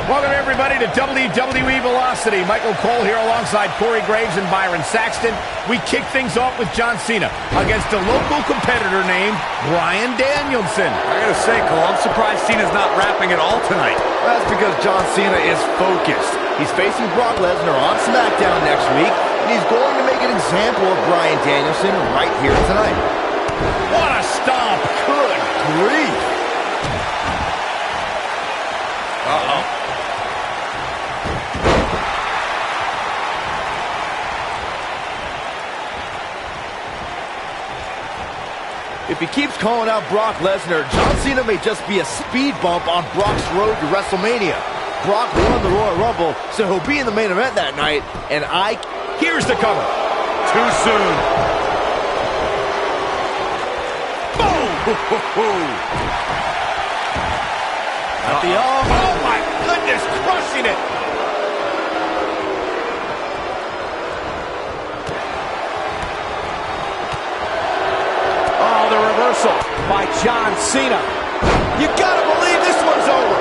Welcome, everybody, to WWE Velocity. Michael Cole here alongside Corey Graves and Byron Saxton. We kick things off with John Cena against a local competitor named Bryan Danielson. I gotta say, Cole, I'm surprised Cena's not rapping at all tonight. That's because John Cena is focused. He's facing Brock Lesnar on SmackDown next week, and he's going to make an example of Bryan Danielson right here tonight. What a stomp! Good grief! Uh-oh. If he keeps calling out Brock Lesnar, John Cena may just be a speed bump on Brock's road to WrestleMania. Brock won the Royal Rumble, so he'll be in the main event that night, and Here's the cover. Too soon. Boom! At the arm. Oh, my goodness, crushing it. The reversal by John Cena. You gotta believe this one's over.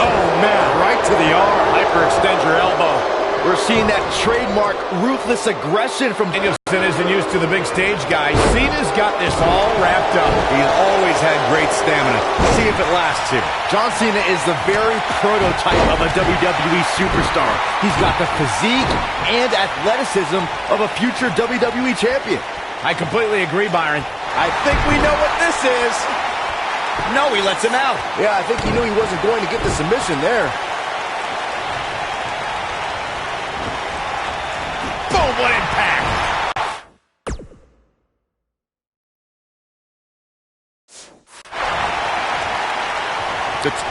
Oh, man, right to the arm. Hyperextend your elbow. we're seeing that trademark ruthless aggression from Danielson isn't used to the big stage, guys. Cena's got this all wrapped up. He's always had great stamina. See if it lasts here. John Cena is the very prototype of a WWE superstar. He's got the physique and athleticism of a future WWE champion. I completely agree, Byron. I think we know what this is. No, he lets him out. Yeah, I think he knew he wasn't going to get the submission there. Boom, what impact! It's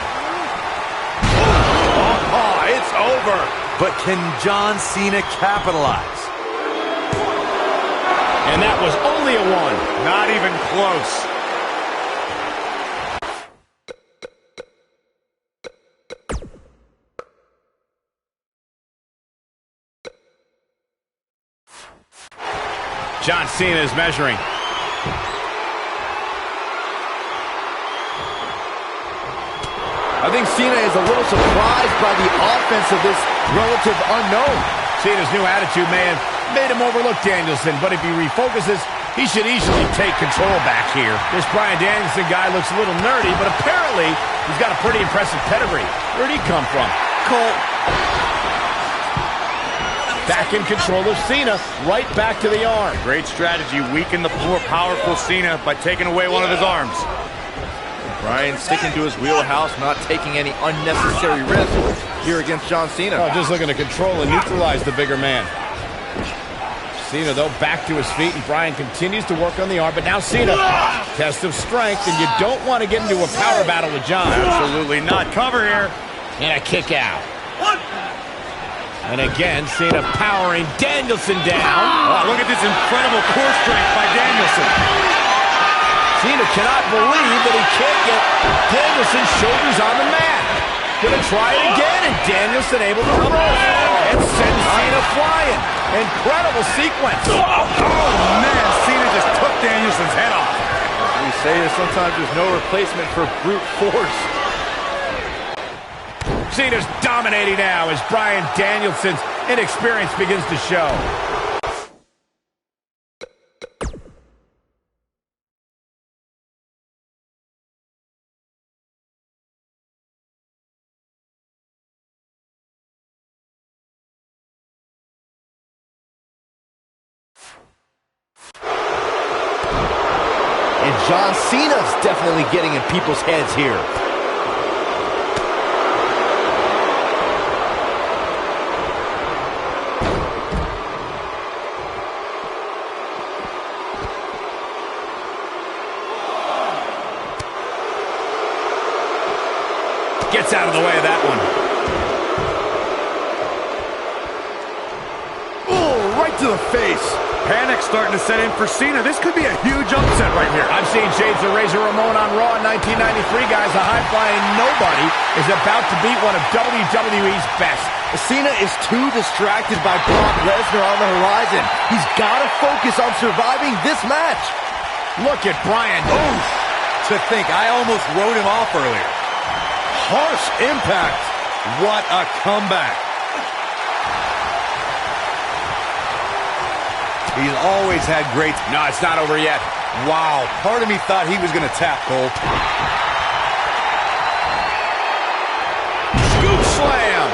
over. But can John Cena capitalize? And that was only a one. Not even close. John Cena is measuring. I think Cena is a little surprised by the offense of this relative unknown. Cena's new attitude may have made him overlook Danielson, but if he refocuses, he should easily take control back here. This Bryan Danielson guy looks a little nerdy, but apparently he's got a pretty impressive pedigree. Where'd he come from? Cole. Back in control of Cena, right back to the arm. Great strategy, weaken the more powerful Cena by taking away one of his arms. Bryan sticking to his wheelhouse, not taking any unnecessary risks here against John Cena. Oh, just looking to control and neutralize the bigger man. Cena, though, back to his feet, and Bryan continues to work on the arm, but now Cena, test of strength, and you don't want to get into a power battle with John. Absolutely not. Cover here. And a kick out. And again, Cena powering Danielson down. Oh, look at this incredible core strength by Danielson. Cena cannot believe that he can't get Danielson's shoulders on the mat. Gonna try it again, and Danielson able to reverse and send Cena flying. Incredible sequence. Oh, man, Cena just took Danielson's head off. We say that sometimes there's no replacement for brute force. Cena's dominating now as Bryan Danielson's inexperience begins to show. And John Cena's definitely getting in people's heads here. Gets out of the way of that one. Oh, right to the face. Panic's starting to set in for Cena. This could be a huge upset right here. I've seen shades of Razor Ramon on Raw in 1993, guys. A high-flying nobody is about to beat one of WWE's best. Cena is too distracted by Brock Lesnar on the horizon. He's got to focus on surviving this match. Look at Bryan. Oof. To think, I almost wrote him off earlier. Harsh impact. What a comeback. He's always had great... No, it's not over yet. Wow, part of me thought he was going to tap, Cole. Scoop slam.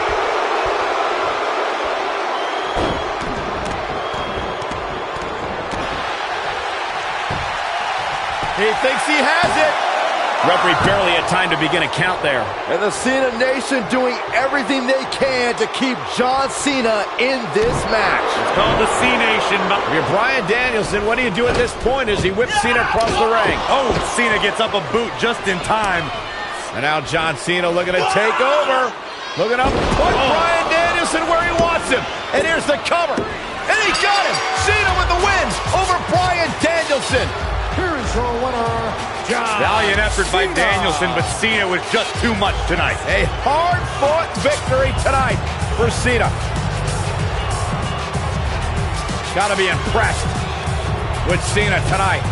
He thinks he has it. Referee barely had time to begin a count there. And the Cena Nation doing everything they can to keep John Cena in this match. It's called the C-Nation. If you're Bryan Danielson, what do you do at this point as he whips Cena across the ring? Oh, Cena gets up a boot just in time. And now John Cena looking to take over. Looking up, put Bryan Danielson where he wants him. And here's the cover. And he got him. Cena with the wins over Bryan Danielson. Here is your winner, John Valiant effort by Cena. Danielson, but Cena was just too much tonight. A hard-fought victory tonight for Cena. Got to be impressed with Cena tonight.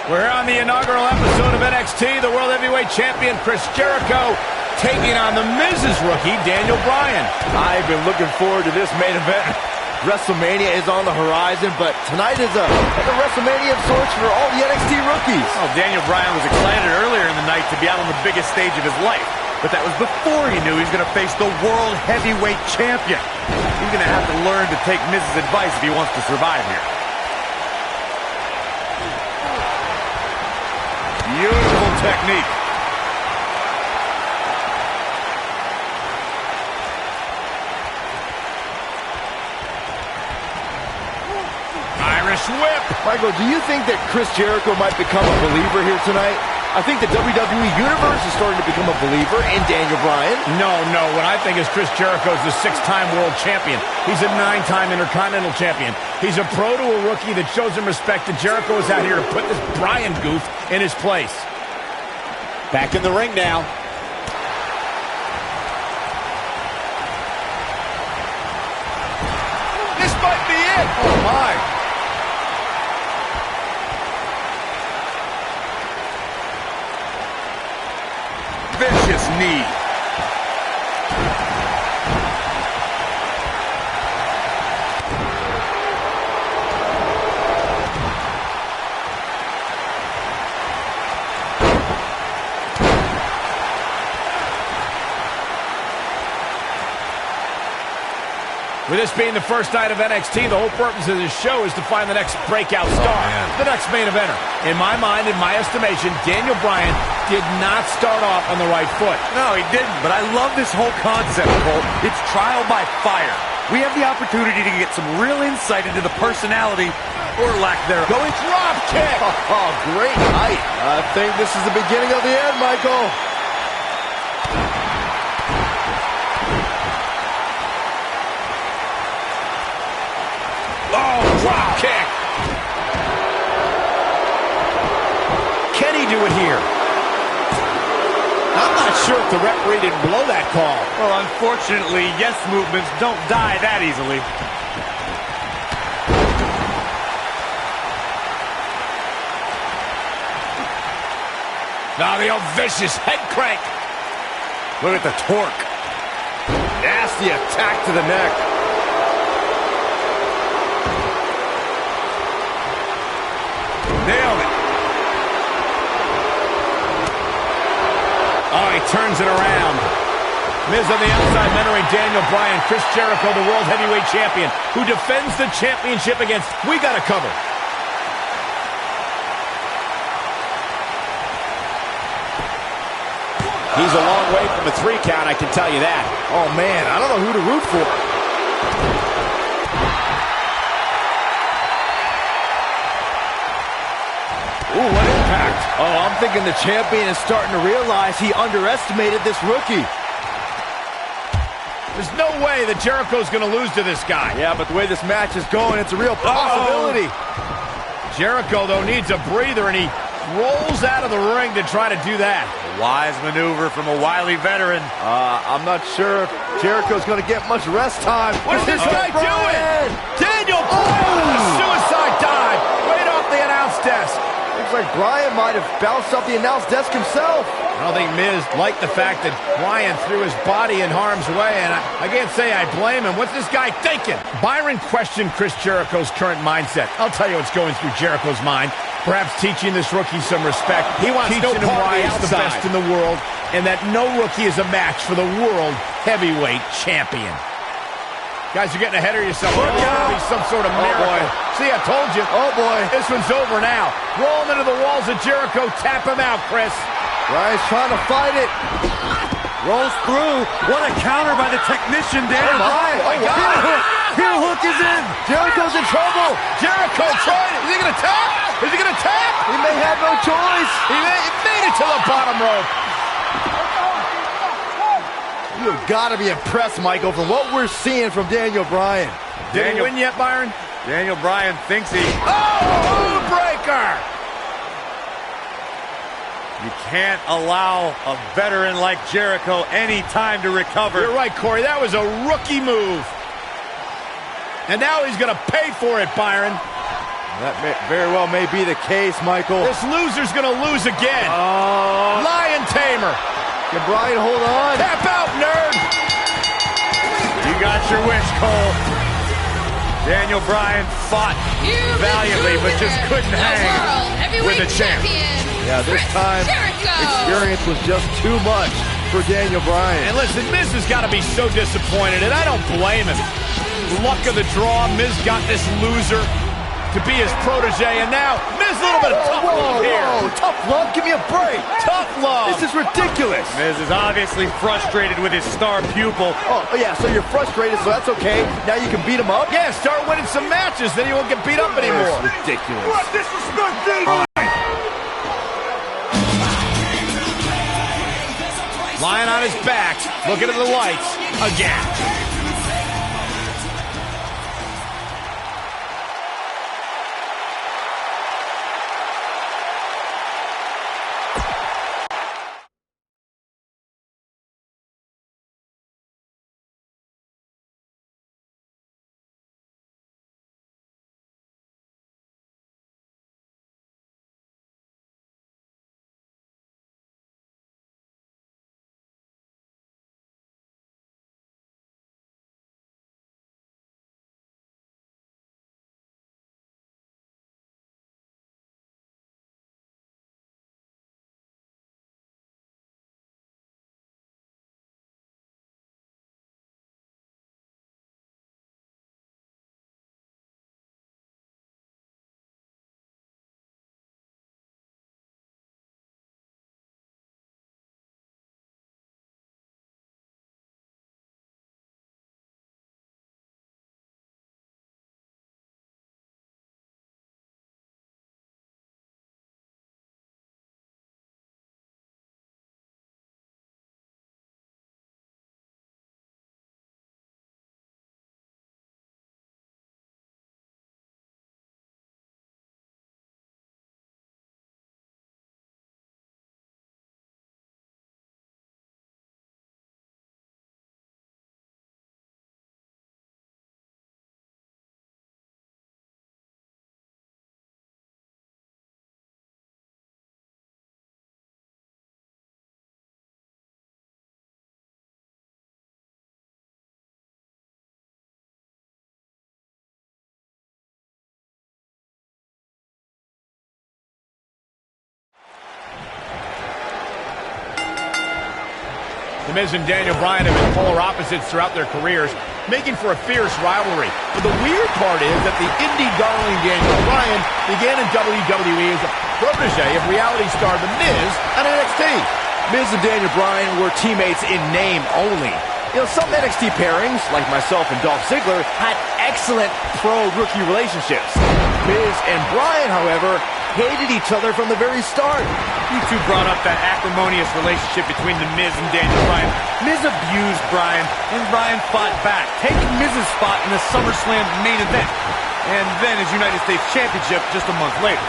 We're here on the inaugural episode of NXT. The World Heavyweight Champion Chris Jericho taking on the Miz's rookie, Daniel Bryan. I've been looking forward to this main event. WrestleMania is on the horizon, but tonight is a WrestleMania of sorts for all the NXT rookies. Well, Daniel Bryan was excited earlier in the night to be out on the biggest stage of his life, but that was before he knew he was going to face the World Heavyweight Champion. He's going to have to learn to take Miz's advice if he wants to survive here. Beautiful technique. Irish whip. Michael, do you think that Chris Jericho might become a believer here tonight? I think the WWE Universe is starting to become a believer in Daniel Bryan. No. What I think is Chris Jericho is the 6-time world champion. He's a 9-time Intercontinental champion. He's a pro to a rookie that shows him respect, and Jericho is out here to put this Bryan goof in his place. Back in the ring now. This might be it. Oh, my. Vicious knee. With this being the first night of NXT, the whole purpose of this show is to find the next breakout star, the next main eventer. In my mind, in my estimation, Daniel Bryan did not start off on the right foot. No, he didn't, but I love this whole concept, Cole. It's trial by fire. We have the opportunity to get some real insight into the personality, or lack thereof. Going drop kick. Oh, great night. I think this is the beginning of the end, Michael. Oh, drop kick. Can he do it here? I'm not sure if the referee didn't blow that call. Well, unfortunately, yes movements don't die that easily. Now the old vicious head crank. Look at the torque. Nasty attack to the neck. Nailed it. Oh, he turns it around. Miz on the outside mentoring Daniel Bryan. Chris Jericho, the World Heavyweight Champion, who defends the championship against We Gotta Cover. He's a long way from a 3 count, I can tell you that. Oh, man, I don't know who to root for. Ooh, what impact. Oh, I'm thinking the champion is starting to realize he underestimated this rookie. There's no way that Jericho's going to lose to this guy. Yeah, but the way this match is going, it's a real possibility. Jericho, though, needs a breather, and he rolls out of the ring to try to do that. Wise maneuver from a wily veteran. I'm not sure if Jericho's going to get much rest time. What's this guy doing? Daniel Bryan with a suicide dive right off the announce desk. Looks like Bryan might have bounced off the announce desk himself. I don't think Miz liked the fact that Bryan threw his body in harm's way, and I can't say I blame him. What's this guy thinking? Byron questioned Chris Jericho's current mindset. I'll tell you what's going through Jericho's mind. Perhaps teaching this rookie some respect. He wants teaching no him part of why the he's the outside. best in the world, and that no rookie is a match for the World Heavyweight Champion. Guys, you're getting ahead of yourself. Look out. Be some sort of miracle. Boy. See, I told you. Oh, boy. This one's over now. Roll him into the walls of Jericho. Tap him out, Chris. Bryan's trying to fight it. Rolls through. What a counter by the technician, Daniel. Oh, my God. Heel hook is in. Jericho's in trouble. Jericho trying. Is he going to tap? Is he going to tap? He may have no choice. He made it to the bottom rope. You've got to be impressed, Michael, from what we're seeing from Daniel Bryan. Did he win yet, Byron? Daniel Bryan thinks he... Oh, breaker! You can't allow a veteran like Jericho any time to recover. You're right, Corey. That was a rookie move. And now he's going to pay for it, Byron. That very well may be the case, Michael. This loser's going to lose again. Lion Tamer. Can Bryan hold on? Tap out, nerd! You got your wish, Cole. Daniel Bryan fought valiantly, but just couldn't hang with the champ. Yeah, this time, experience was just too much for Daniel Bryan. And listen, Miz has got to be so disappointed, and I don't blame him. Luck of the draw, Miz got this loser to be his protege, and now Miz a little bit of tough love here. Whoa, tough love? Give me a break. Tough love. This is ridiculous. Miz is obviously frustrated with his star pupil. Oh, yeah, so you're frustrated, so that's okay. Now you can beat him up? Yeah, start winning some matches, then you won't get beat up anymore. That's ridiculous. What disrespect me? Lying on his back, looking at the lights again. The Miz and Daniel Bryan have been polar opposites throughout their careers, making for a fierce rivalry. But the weird part is that the indie darling Daniel Bryan began in WWE as a protege of reality star The Miz on NXT. Miz and Daniel Bryan were teammates in name only. You know, some NXT pairings, like myself and Dolph Ziggler, had excellent pro-rookie relationships. Miz and Bryan, however, hated each other from the very start. You two brought up that acrimonious relationship between The Miz and Daniel Bryan. Miz abused Bryan, and Bryan fought back, taking Miz's spot in the SummerSlam main event, and then his United States Championship just a month later.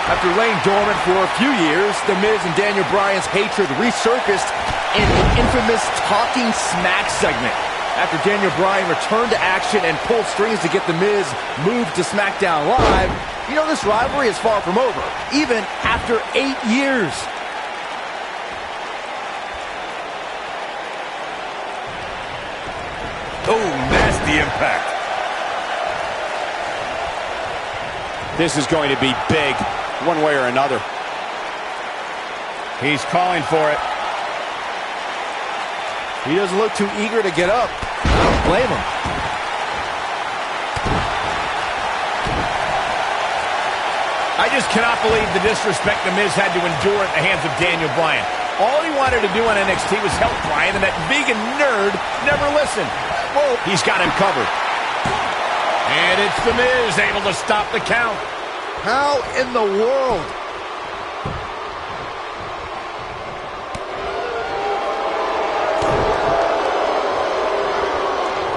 After laying dormant for a few years, The Miz and Daniel Bryan's hatred resurfaced in the infamous Talking Smack segment. After Daniel Bryan returned to action and pulled strings to get The Miz moved to SmackDown Live, you know, this rivalry is far from over, even after 8 years. Oh, nasty impact. This is going to be big, one way or another. He's calling for it. He doesn't look too eager to get up. I don't blame him. I just cannot believe the disrespect The Miz had to endure at the hands of Daniel Bryan. All he wanted to do on NXT was help Bryan, and that vegan nerd never listened. Whoa, he's got him covered. And it's The Miz able to stop the count. How in the world?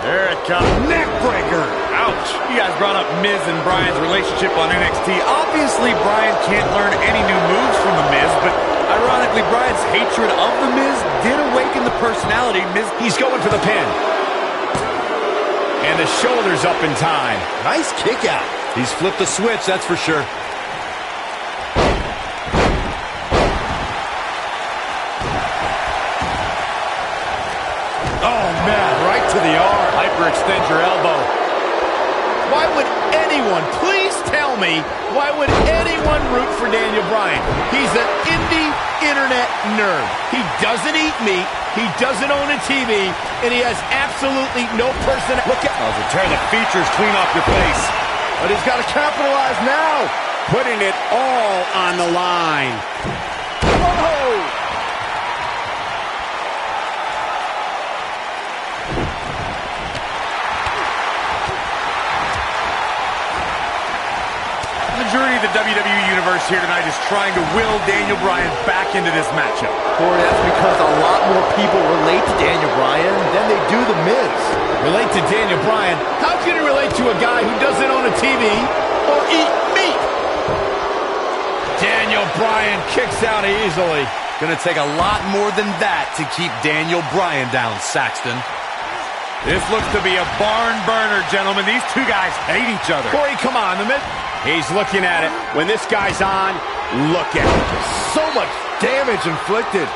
There it comes. Neckbreaker. Ouch. You guys brought up Miz and Bryan's relationship on NXT. Obviously, Bryan can't learn any new moves from The Miz, but ironically, Bryan's hatred of The Miz did awaken the personality. He's going for the pin. And the shoulder's up in time. Nice kick out. He's flipped the switch, that's for sure. overextend your elbow. Why would anyone, please tell me, why would anyone root for Daniel Bryan? He's an indie internet nerd. He doesn't eat meat, he doesn't own a TV, and he has absolutely no personality. Look at tear the features clean off your face. But he's got to capitalize now. Putting it all on the line. Whoa! The majority of the WWE Universe here tonight is trying to will Daniel Bryan back into this matchup. Corey, that's because a lot more people relate to Daniel Bryan than they do The Miz. Relate to Daniel Bryan? How can you relate to a guy who doesn't own a TV or eat meat? Daniel Bryan kicks out easily. Gonna take a lot more than that to keep Daniel Bryan down, Saxton. This looks to be a barn burner, gentlemen. These two guys hate each other. Corey, come on. He's looking at it. When this guy's on, look at it. So much damage inflicted.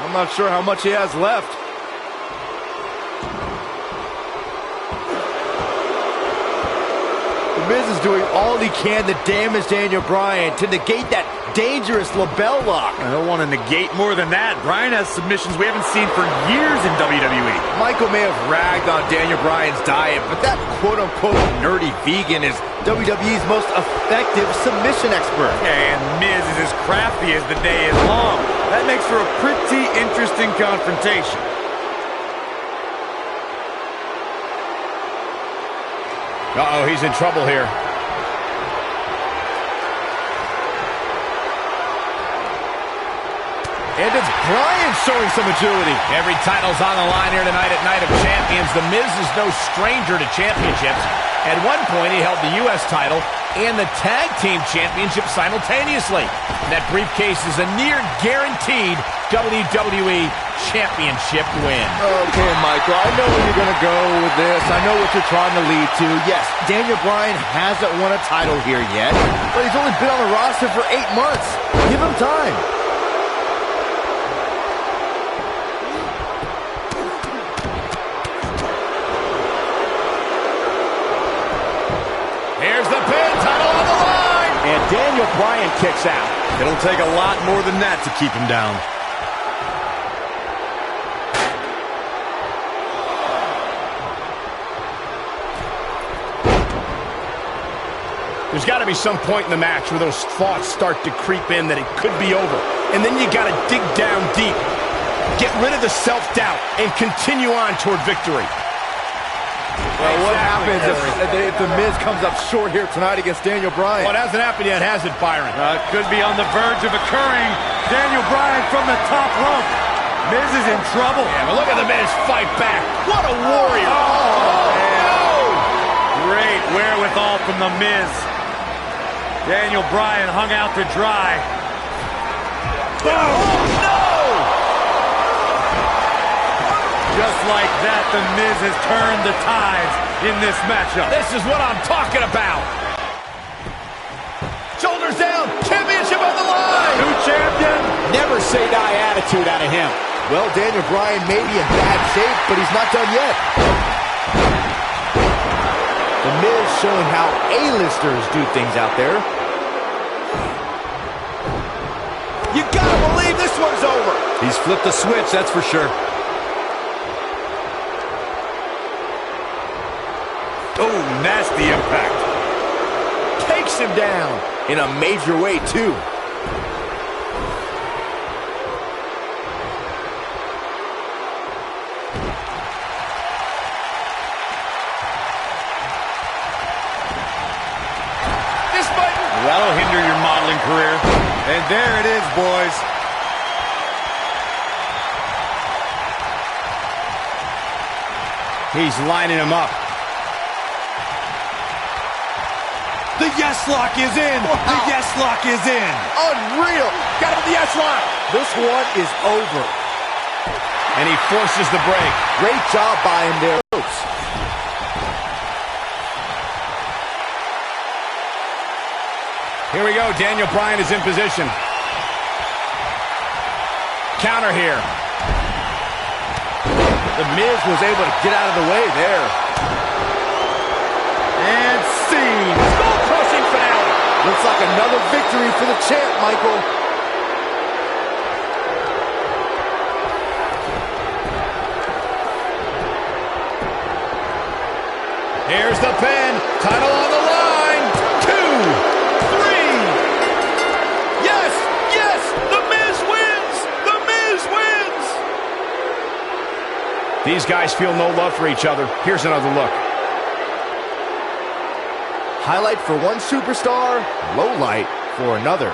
I'm not sure how much he has left. The Miz is doing all he can to damage Daniel Bryan, to negate that dangerous label lock. I don't want to negate more than that. Bryan has submissions we haven't seen for years in WWE. Michael may have ragged on Daniel Bryan's diet, but that quote-unquote nerdy vegan is WWE's most effective submission expert. And Miz is as crafty as the day is long. That makes for a pretty interesting confrontation. Uh-oh, he's in trouble here. And it's Bryan showing some agility. Every title's on the line here tonight at Night of Champions. The Miz is no stranger to championships. At one point, he held the U.S. title and the Tag Team Championship simultaneously. That briefcase is a near-guaranteed WWE Championship win. Okay, Michael, I know where you're going to go with this. I know what you're trying to lead to. Yes, Daniel Bryan hasn't won a title here yet, but he's only been on the roster for 8 months. Give him time. Here's the pin, title on the line. And Daniel Bryan kicks out. It'll take a lot more than that to keep him down. There's got to be some point in the match where those thoughts start to creep in that it could be over. And then you got to dig down deep. Get rid of the self-doubt and continue on toward victory. Well, what happens if the Miz comes up short here tonight against Daniel Bryan? Well, it hasn't happened yet, has it, Byron? It could be on the verge of occurring. Daniel Bryan from the top rope. Miz is in trouble. Yeah, but look at the Miz fight back. What a warrior. Oh, no! Great wherewithal from the Miz. Daniel Bryan hung out to dry. Boom! Oh, no! Just like that, the Miz has turned the tides in this matchup. This is what I'm talking about. Shoulders down, championship on the line. New champion. Never say die attitude out of him. Well, Daniel Bryan may be in bad shape, but he's not done yet. The Miz showing how A-listers do things out there. You gotta believe this one's over. He's flipped the switch, that's for sure. Oh, nasty impact. Takes him down in a major way, too. That'll hinder your modeling career. And there it is, boys. He's lining him up. The yes lock is in. Wow. The yes lock is in. Unreal. Got him with the yes lock. This one is over. And he forces the break. Great job by him there. Here we go. Daniel Bryan is in position. Counter here. The Miz was able to get out of the way there. like another victory for the champ, Michael. Here's the pin. Title on the line. 2, 3. Yes, yes, The Miz wins. The Miz wins. These guys feel no love for each other. Here's another look. Highlight for one superstar, low light for another.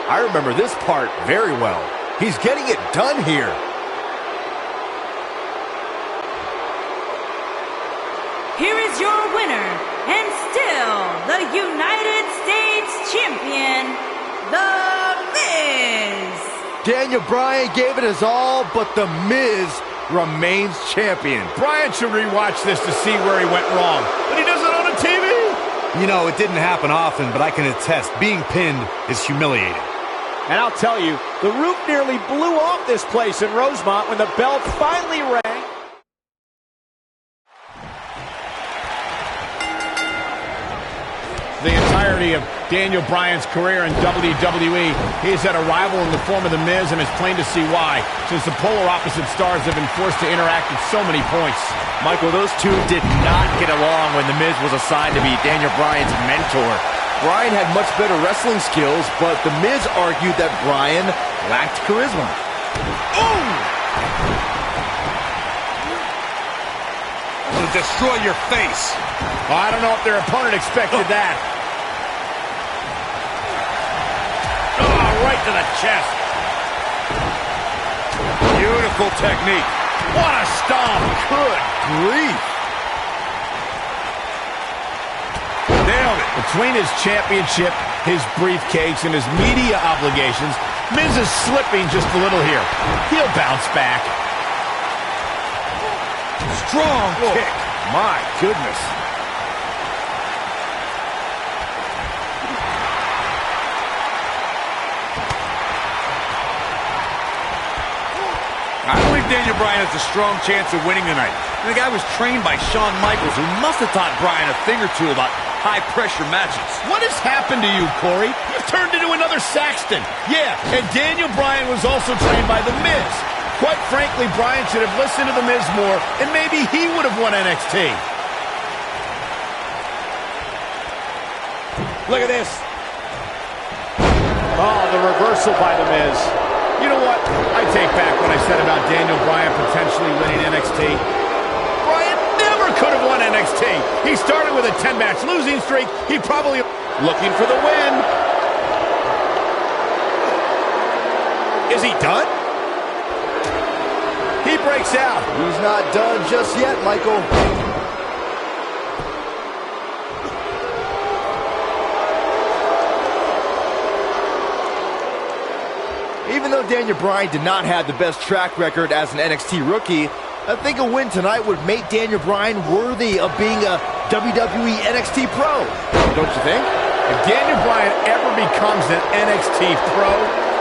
I remember this part very well. He's getting it done here. Here is your winner, and still the United States Champion, The Miz. Daniel Bryan gave it his all, but The Miz remains champion. Bryan should rewatch this to see where he went wrong. But he does it on a TV. You know, it didn't happen often, but I can attest, being pinned is humiliating. And I'll tell you, the roof nearly blew off this place in Rosemont when the bell finally rang. The entirety of Daniel Bryan's career in WWE, he's had a rival in the form of The Miz, and it's plain to see why, since the polar opposite stars have been forced to interact at so many points. Michael, those two did not get along when The Miz was assigned to be Daniel Bryan's mentor. Bryan had much better wrestling skills, but The Miz argued that Bryan lacked charisma. I'm gonna destroy your face. Oh, I don't know if their opponent expected that. Oh, right to the chest. Beautiful technique. What a stomp. Good grief. Nailed it. Between his championship, his briefcase, and his media obligations, Miz is slipping just a little here. He'll bounce back. Strong kick. My goodness. I believe Daniel Bryan has a strong chance of winning tonight. The guy was trained by Shawn Michaels, who must have taught Bryan a thing or two about high-pressure matches. What has happened to you, Corey? You've turned into another Saxton. Yeah, and Daniel Bryan was also trained by The Miz. Quite frankly, Bryan should have listened to The Miz more, and maybe he would have won NXT. Look at this. Oh, the reversal by The Miz. You know what? I take back what I said about Daniel Bryan potentially winning NXT. Bryan never could have won NXT. He started with a 10-match losing streak. He probably looking for the win. Is he done? He breaks out. He's not done just yet, Michael. Even though Daniel Bryan did not have the best track record as an NXT rookie, I think a win tonight would make Daniel Bryan worthy of being a WWE NXT Pro. Don't you think? If Daniel Bryan ever becomes an NXT Pro,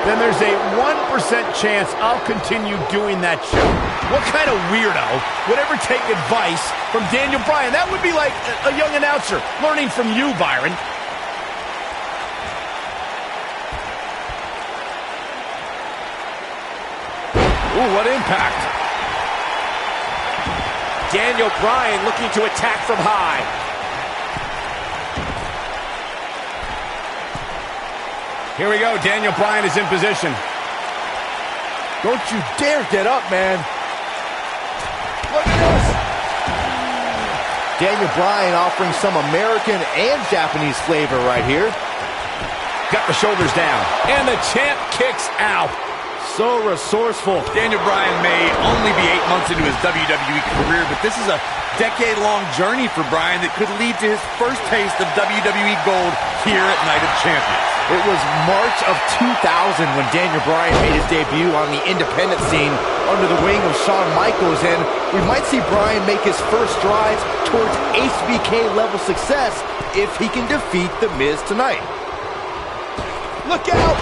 then there's a 1% chance I'll continue doing that show. What kind of weirdo would ever take advice from Daniel Bryan? That would be like a young announcer learning from you, Byron. Ooh, what impact. Daniel Bryan looking to attack from high. Here we go. Daniel Bryan is in position. Don't you dare get up, man. Look at this. Daniel Bryan offering some American and Japanese flavor right here. Got the shoulders down. And the champ kicks out. So resourceful. Daniel Bryan may only be 8 months into his WWE career, but this is a decade-long journey for Bryan that could lead to his first taste of WWE gold here at Night of Champions. It was March of 2000 when Daniel Bryan made his debut on the independent scene under the wing of Shawn Michaels, and we might see Bryan make his first strides towards HBK-level success if he can defeat The Miz tonight. Look out!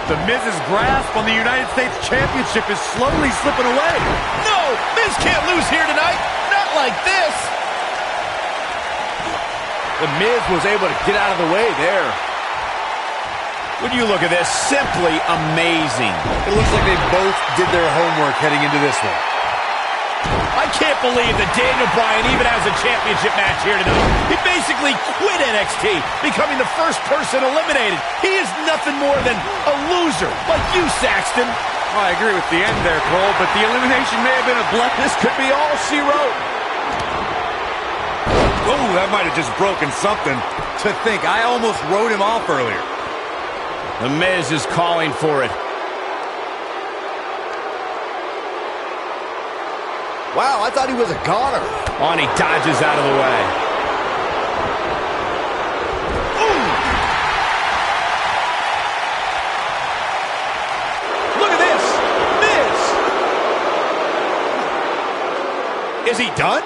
The Miz's grasp on the United States Championship is slowly slipping away. No! Miz can't lose here tonight! Not like this. The Miz was able to get out of the way there. When you look at this, simply amazing. It looks like they both did their homework heading into this one. I can't believe that Daniel Bryan even has a championship match here tonight. He basically quit NXT, becoming the first person eliminated. He is nothing more than a loser, like you, Saxton. Well, I agree with the end there, Cole, but the elimination may have been a bluff. This could be all she wrote. Oh, that might have just broken something. To think, I almost wrote him off earlier. The Miz is calling for it. Wow, I thought he was a goner. Oh, and he dodges out of the way. Ooh. Look at this. Miz. Is he done?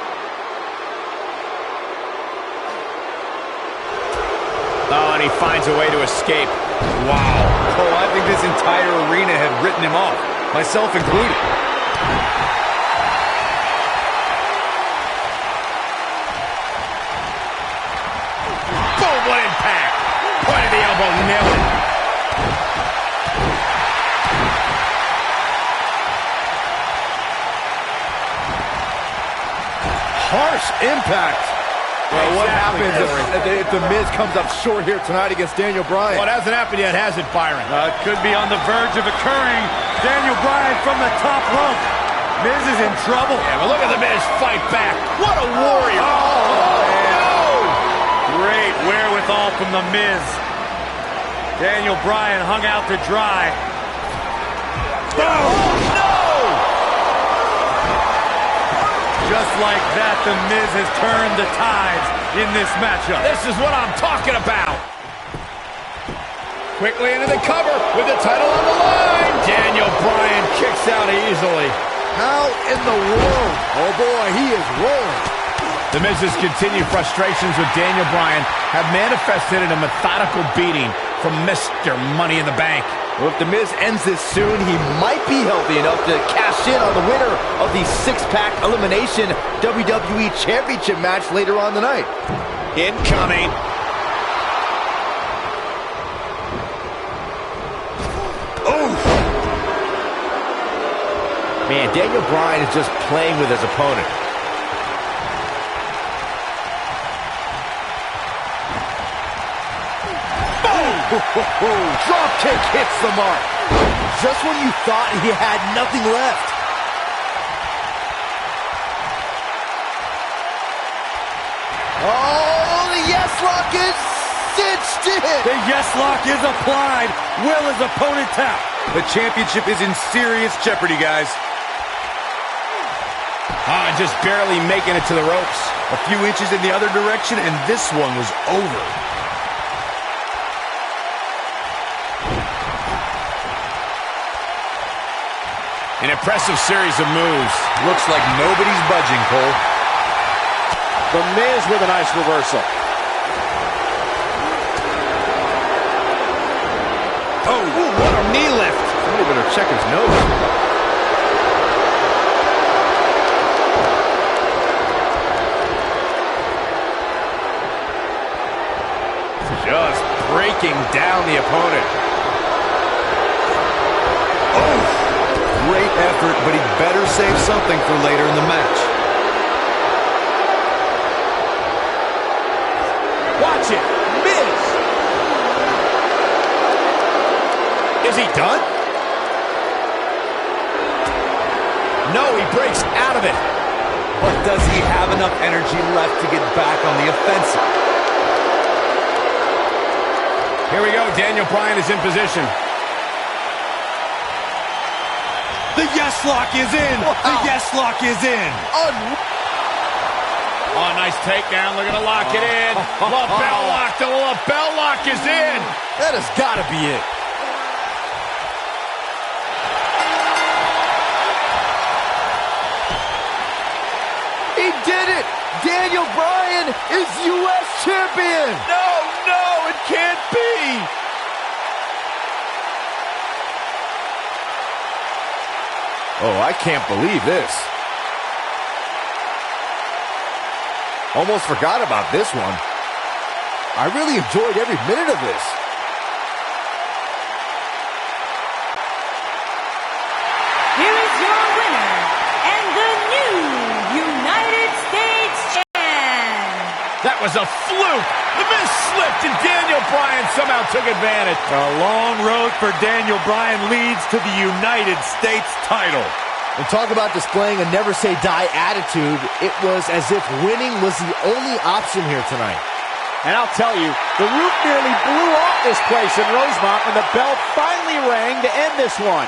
Oh, and he finds a way to escape. Wow. Cole, I think this entire arena had written him off, myself included. Boom, what impact. Point of the elbow, nailed it. Harsh impact. Well, what happens if the Miz comes up short here tonight against Daniel Bryan? Well, it hasn't happened yet, has it, Byron? It could be on the verge of occurring. Daniel Bryan from the top rope. Miz is in trouble. Yeah, but look at the Miz fight back. What a warrior. Great wherewithal from the Miz. Daniel Bryan hung out to dry. Just like that, the Miz has turned the tides in this matchup. This is what I'm talking about. Quickly into the cover with the title on the line. Daniel Bryan kicks out easily. How in the world? Oh boy, he is rolling. The Miz's continued frustrations with Daniel Bryan have manifested in a methodical beating from Mr. Money in the Bank. Well, if The Miz ends this soon, he might be healthy enough to cash in on the winner of the six-pack elimination WWE Championship match later on tonight. Incoming. Oof! Man, Daniel Bryan is just playing with his opponent. Drop kick hits the mark. Just when you thought he had nothing left. Oh, the yes lock is cinched in. The yes lock is applied. Will his opponent tap? The championship is in serious jeopardy, guys. Just barely making it to the ropes. A few inches in the other direction, and this one was over. An impressive series of moves. Looks like nobody's budging, Cole. The Miz with a nice reversal. Oh, ooh, what a knee lift. Somebody better check his nose. Just breaking down the opponent. Oh! Great effort, but he better save something for later in the match. Watch it. Miz. Is he done? No, he breaks out of it. But does he have enough energy left to get back on the offensive? Here we go. Daniel Bryan is in position. The yes lock is in. Wow. The yes lock is in. Oh, nice takedown. Looking to lock it in. LaBelle lock. The LaBelle lock is in. That has got to be it. He did it. Daniel Bryan is U.S. champion. No, it can't be. Oh, I can't believe this. Almost forgot about this one. I really enjoyed every minute of this. Here is your winner and the new United States champ. That was a fluke. The Miz slipped and Daniel Bryan somehow took advantage. A long road for Daniel Bryan leads to the United States title. And talk about displaying a never-say-die attitude. It was as if winning was the only option here tonight. And I'll tell you, the roof nearly blew off this place in Rosemont when the bell finally rang to end this one.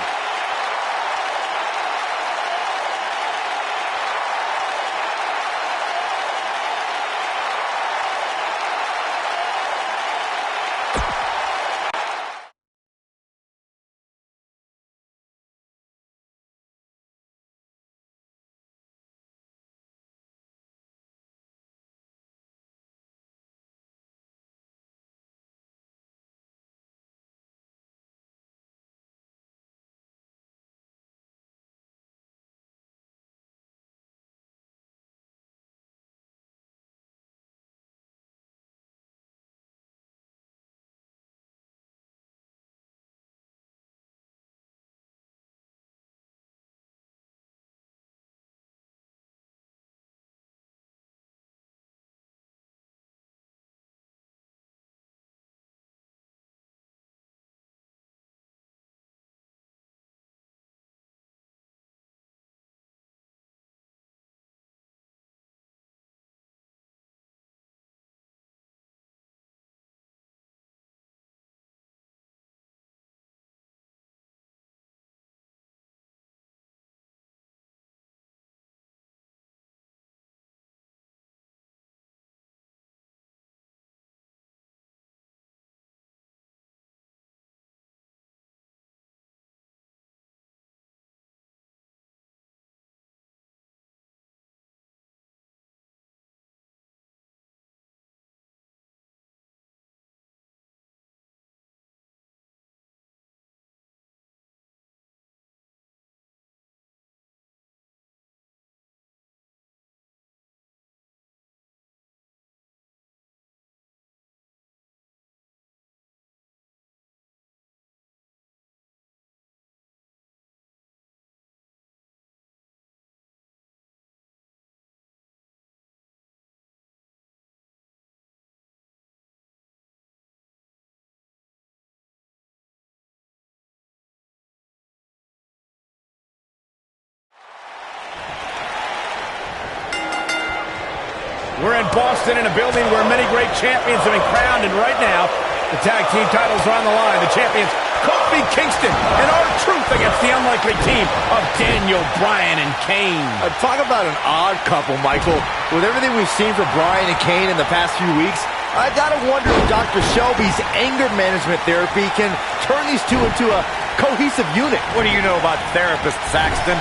We're in Boston in a building where many great champions have been crowned, and right now, the tag team titles are on the line. The champions, Kofi Kingston and R-Truth against the unlikely team of Daniel Bryan and Kane. Talk about an odd couple, Michael. With everything we've seen from Bryan and Kane in the past few weeks, I gotta wonder if Dr. Shelby's anger management therapy can turn these two into a cohesive unit. What do you know about therapists, Saxton?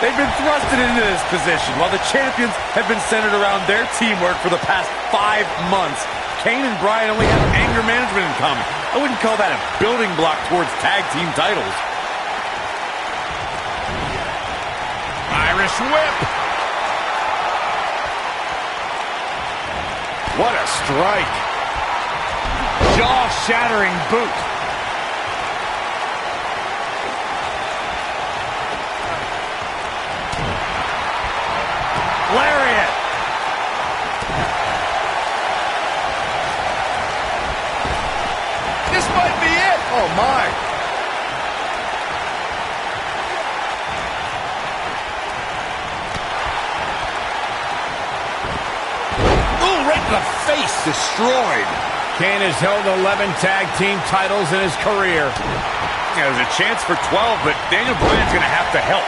They've been thrusted into this position while the champions have been centered around their teamwork for the past 5 months. Kane and Bryan only have anger management in common. I wouldn't call that a building block towards tag team titles. Irish whip. What a strike. Jaw-shattering boot. Lariat. This might be it. Oh, my. Ooh, right in the face. Destroyed. Kane has held 11 tag team titles in his career. Yeah, there's a chance for 12, but Daniel Bryan's going to have to help.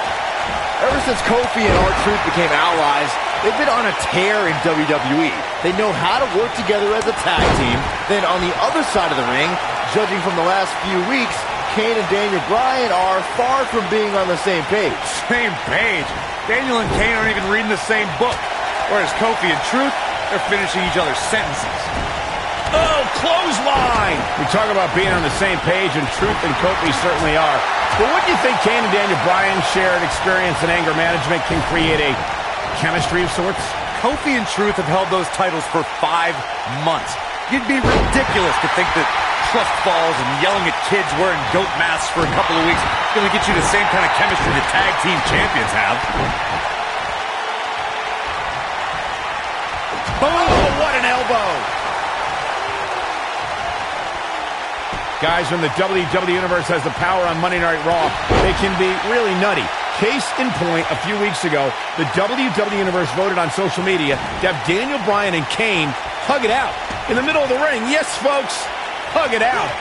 Ever since Kofi and R-Truth became allies, they've been on a tear in WWE. They know how to work together as a tag team. Then on the other side of the ring, judging from the last few weeks, Kane and Daniel Bryan are far from being on the same page. Same page? Daniel and Kane aren't even reading the same book. Whereas Kofi and Truth, they're finishing each other's sentences. Oh, clothesline! We talk about being on the same page, and Truth and Kofi certainly are. But what do you think Kane and Daniel Bryan's shared experience in anger management can create a chemistry of sorts? Kofi and Truth have held those titles for 5 months. It'd be ridiculous to think that trust falls and yelling at kids wearing goat masks for a couple of weeks is going to get you the same kind of chemistry the tag team champions have. Boom! Oh, what an elbow! Guys, when the WWE Universe has the power on Monday Night Raw, they can be really nutty. Case in point, a few weeks ago, the WWE Universe voted on social media to have Daniel Bryan and Kane hug it out in the middle of the ring. Yes, folks, hug it out.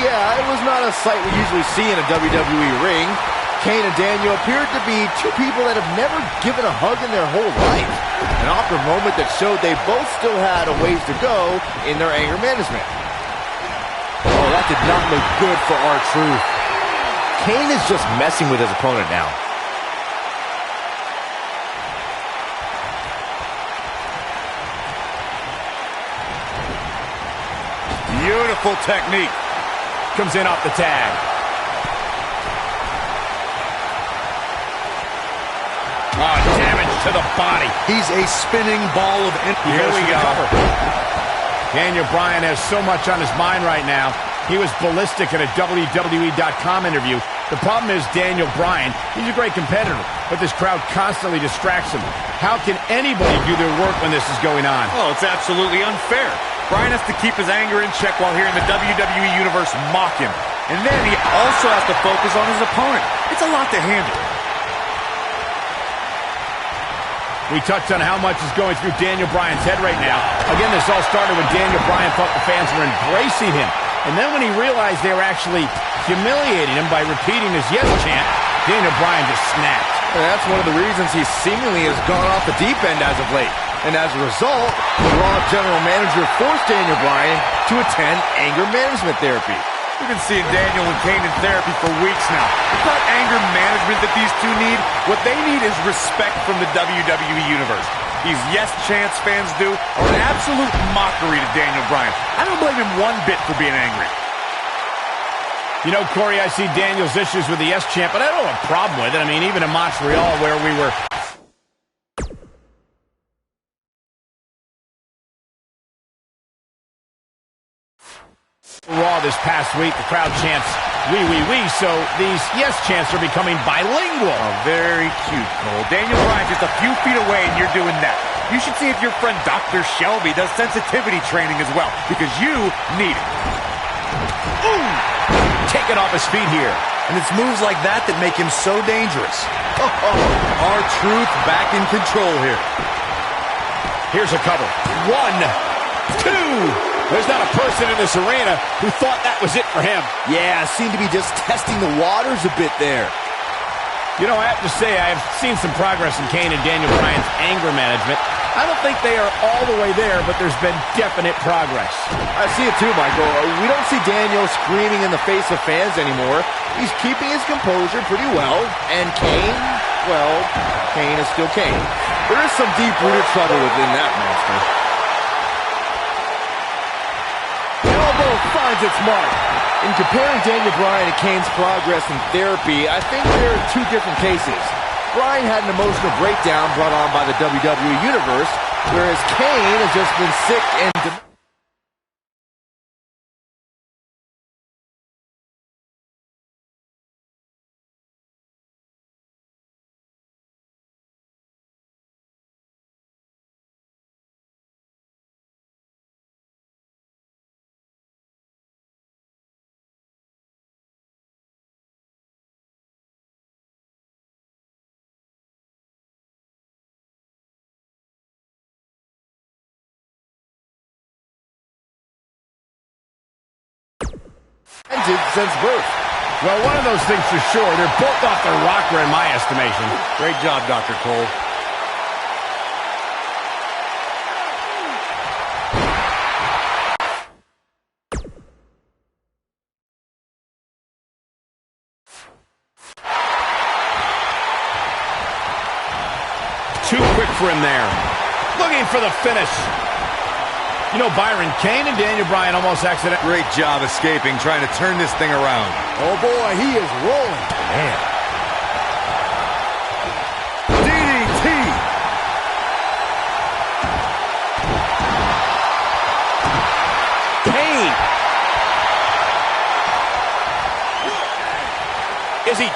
Yeah, it was not a sight we usually see in a WWE ring. Kane and Daniel appeared to be two people that have never given a hug in their whole life. An awkward moment that showed they both still had a ways to go in their anger management. Oh, that did not look good for R-Truth. Kane is just messing with his opponent now. Beautiful technique. Comes in off the tag. Oh, damage to the body. He's a spinning ball of energy. Here we go. Daniel Bryan has so much on his mind right now. He was ballistic in a WWE.com interview. The problem is Daniel Bryan, he's a great competitor, but this crowd constantly distracts him. How can anybody do their work when this is going on? Oh, it's absolutely unfair. Bryan has to keep his anger in check while hearing the WWE Universe mock him. And then he also has to focus on his opponent. It's a lot to handle. We touched on how much is going through Daniel Bryan's head right now. Again, this all started when Daniel Bryan thought the fans were embracing him. And then when he realized they were actually humiliating him by repeating his yes chant, Daniel Bryan just snapped. And that's one of the reasons he seemingly has gone off the deep end as of late. And as a result, the Raw general manager forced Daniel Bryan to attend anger management therapy. We've been seeing Daniel and Kane in therapy for weeks now. It's not anger management that these two need. What they need is respect from the WWE Universe. These yes chants fans do are an absolute mockery to Daniel Bryan. I don't blame him one bit for being angry. You know, Corey, I see Daniel's issues with the yes chant, but I don't have a problem with it. I mean, even in Montreal where we were Raw this past week, the crowd chants, "We, so these yes chants are becoming bilingual. Oh, very cute, Cole. Daniel Bryan just a few feet away and you're doing that. You should see if your friend Dr. Shelby does sensitivity training as well, because you need it. Ooh! Taken off his feet here. And it's moves like that that make him so dangerous. R-Truth back in control here. Here's a cover. 1, 2... There's not a person in this arena who thought that was it for him. Yeah, seemed to be just testing the waters a bit there. You know, I have to say, I have seen some progress in Kane and Daniel Bryan's anger management. I don't think they are all the way there, but there's been definite progress. I see it too, Michael. We don't see Daniel screaming in the face of fans anymore. He's keeping his composure pretty well. And Kane, well, Kane is still Kane. There is some deep-rooted trouble within that monster. Finds its mark. In comparing Daniel Bryan and Kane's progress in therapy, I think there are two different cases. Bryan had an emotional breakdown brought on by the WWE Universe, whereas Kane has just been sick and... since birth. Well, one of those things for sure. They're both off their rocker in my estimation. Great job, Dr. Cole. Too quick for him there. Looking for the finish. You know, Byron, Kane and Daniel Bryan almost accidentally... Great job escaping, trying to turn this thing around. Oh, boy, he is rolling. Man. DDT!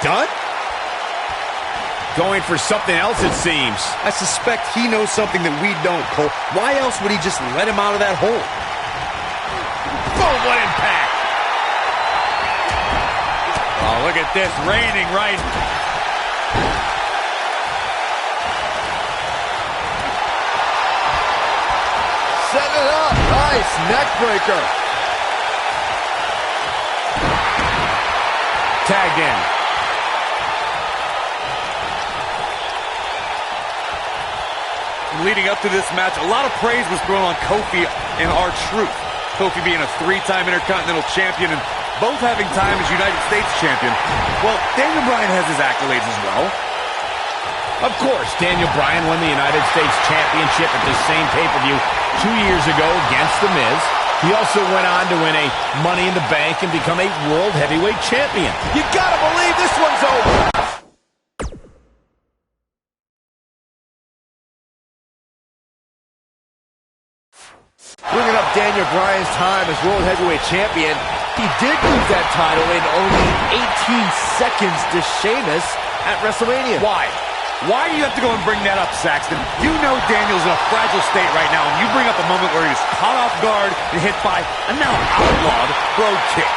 done? Going for something else, it seems. I suspect he knows something that we don't, Cole. Why else would he just let him out of that hole? Boom, what impact! Oh, look at this, raining right. Set it up. Nice neck breaker. Tagged in. Leading up to this match, a lot of praise was thrown on Kofi and R-Truth. Kofi being a 3-time Intercontinental Champion and both having time as United States Champion. Well, Daniel Bryan has his accolades as well. Of course, Daniel Bryan won the United States Championship at the same pay-per-view 2 years ago against The Miz. He also went on to win a Money in the Bank and become a World Heavyweight Champion. You gotta believe this one's over. Bringing up Daniel Bryan's time as World Heavyweight Champion, he did lose that title in only 18 seconds to Sheamus at WrestleMania. Why? Why do you have to go and bring that up, Saxton? You know Daniel's in a fragile state right now, and you bring up a moment where he was caught off guard and hit by a now outlawed brogue kick.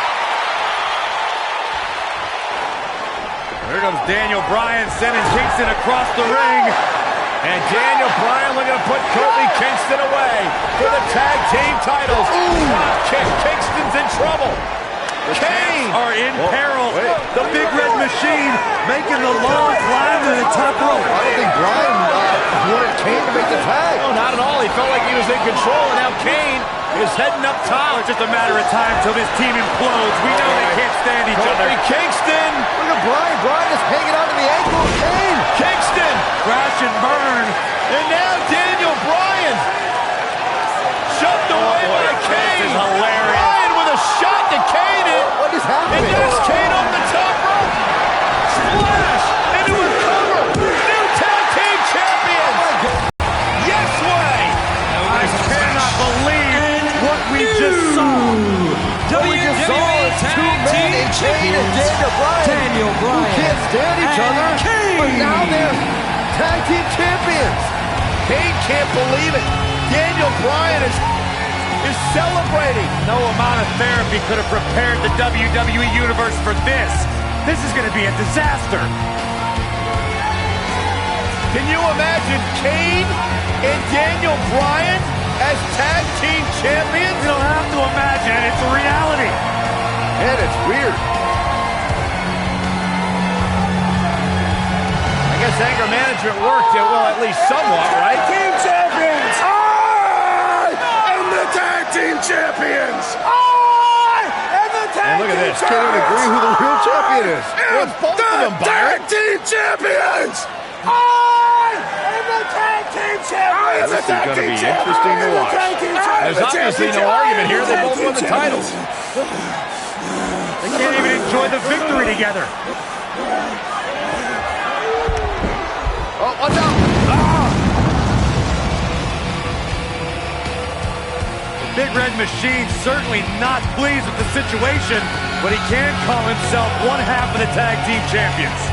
Here comes Daniel Bryan sending Kingston across the ring. And Daniel Bryan looking to put Kofi Kingston away for the tag team titles. Drop kick. Kingston's in trouble. Kane Are in peril. The Big Red Machine making the long climb to the top rope. I don't think Bryan wanted Kane to make the tag. No, not at all. He felt like he was in control, and now Kane is heading up top. It's just a matter of time till this team implodes. We know they can't stand each other. Kofi Kingston. Look at Bryan. Bryan is hanging on to the ankle of Kane. Kingston. Crash and burn. And now Daniel Bryan. Shoved away by Kane. This is hilarious. Bryan with a shot to Kane. What is happening? And there's Kane on the top rope. Splash into a cover. New tag team champions. Yes way. I cannot believe what we just saw. We just saw is two men in Kane and Daniel Bryan. Who can't stand each other, but now they're tag team champions. Kane can't believe it. Daniel Bryan is celebrating. No amount of therapy could have prepared the WWE Universe for this. This is going to be a disaster. Can you imagine Kane and Daniel Bryan as tag team champions? You don't have to imagine it. It's a reality. And it's weird. I guess anger management worked, well, at least somewhat, right? Team champions! I am the tag team champions! I am the tag And look at team this. Can't even agree who the real champion is. Well, it's both of them, Byron. Tag team champions! I am the tag team champions! This is going to be interesting to watch. There's obviously no argument here. They both won the titles. They can't even enjoy the victory together. Oh, watch out. The Big Red Machine certainly not pleased with the situation, but he can call himself one half of the tag team champions.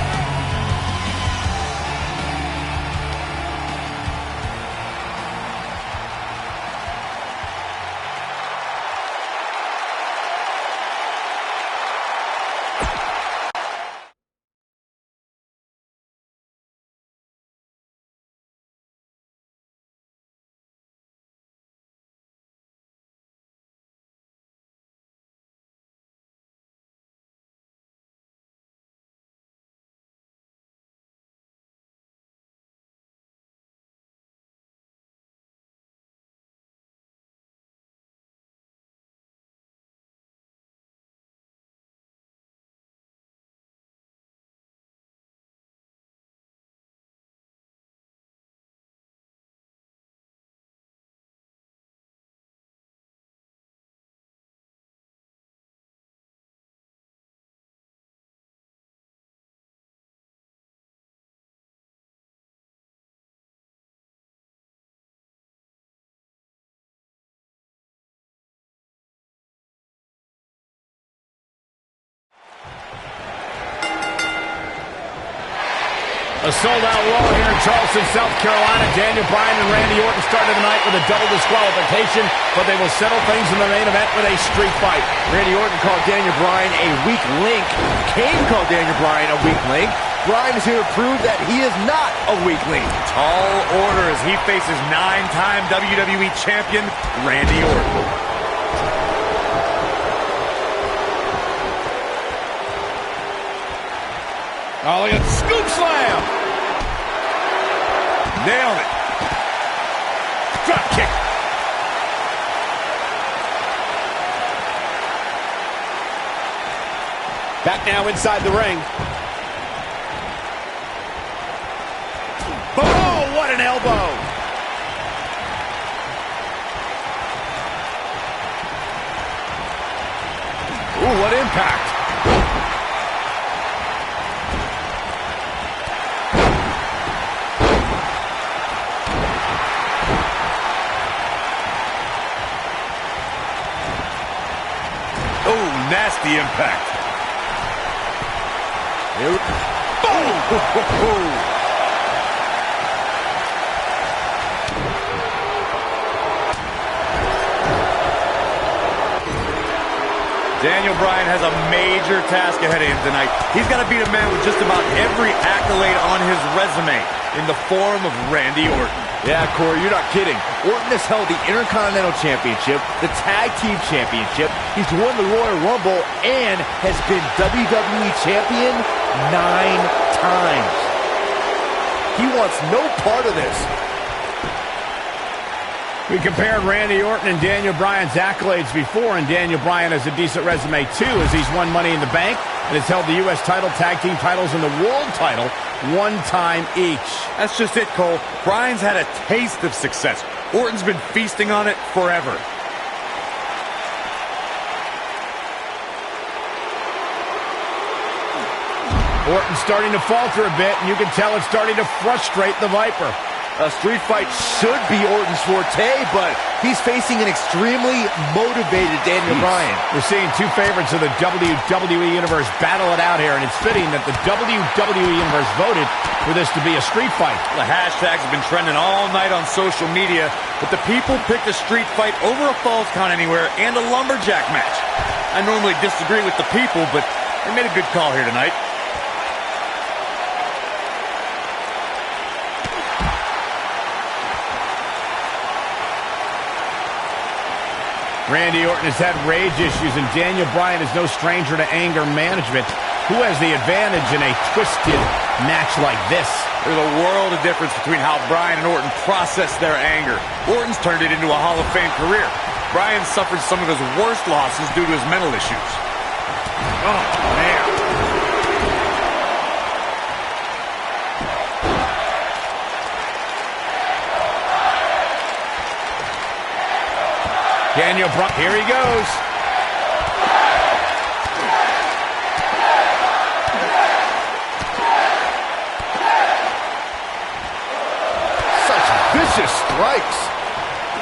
A sold-out Raw here in Charleston, South Carolina. Daniel Bryan and Randy Orton started the night with a double disqualification, but they will settle things in the main event with a street fight. Randy Orton called Daniel Bryan a weak link. Kane called Daniel Bryan a weak link. Bryan is here to prove that he is not a weak link. Tall order as he faces 9-time WWE champion Randy Orton. Oh, look at scoop slam. Nailed it. Drop kick. Back now inside the ring. Oh, what an elbow. Ooh, what impact. Nasty impact. Boom! Daniel Bryan has a major task ahead of him tonight. He's got to beat a man with just about every accolade on his resume in the form of Randy Orton. Yeah, Corey, you're not kidding. Orton has held the Intercontinental Championship, the Tag Team Championship, he's won the Royal Rumble, and has been WWE Champion 9 times. He wants no part of this. We compared Randy Orton and Daniel Bryan's accolades before, and Daniel Bryan has a decent resume too, as he's won Money in the Bank and has held the U.S. title, tag team titles, and the world title one time each. That's just it, Cole. Bryan's had a taste of success. Orton's been feasting on it forever. Orton's starting to falter a bit, and you can tell it's starting to frustrate the Viper. A street fight should be Orton's forte, but he's facing an extremely motivated Daniel Bryan. We're seeing two favorites of the WWE Universe battle it out here, and it's fitting that the WWE Universe voted for this to be a street fight. The hashtags have been trending all night on social media, but the people picked a street fight over a Falls Count Anywhere and a lumberjack match. I normally disagree with the people, but they made a good call here tonight. Randy Orton has had rage issues, and Daniel Bryan is no stranger to anger management. Who has the advantage in a twisted match like this? There's a world of difference between how Bryan and Orton process their anger. Orton's turned it into a Hall of Fame career. Bryan suffered some of his worst losses due to his mental issues. Oh, man. Daniel Bryan, here he goes. Such vicious strikes.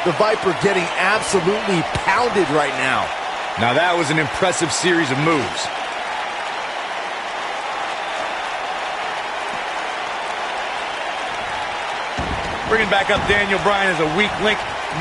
The Viper getting absolutely pounded right now. Now that was an impressive series of moves. Bringing back up Daniel Bryan as a weak link.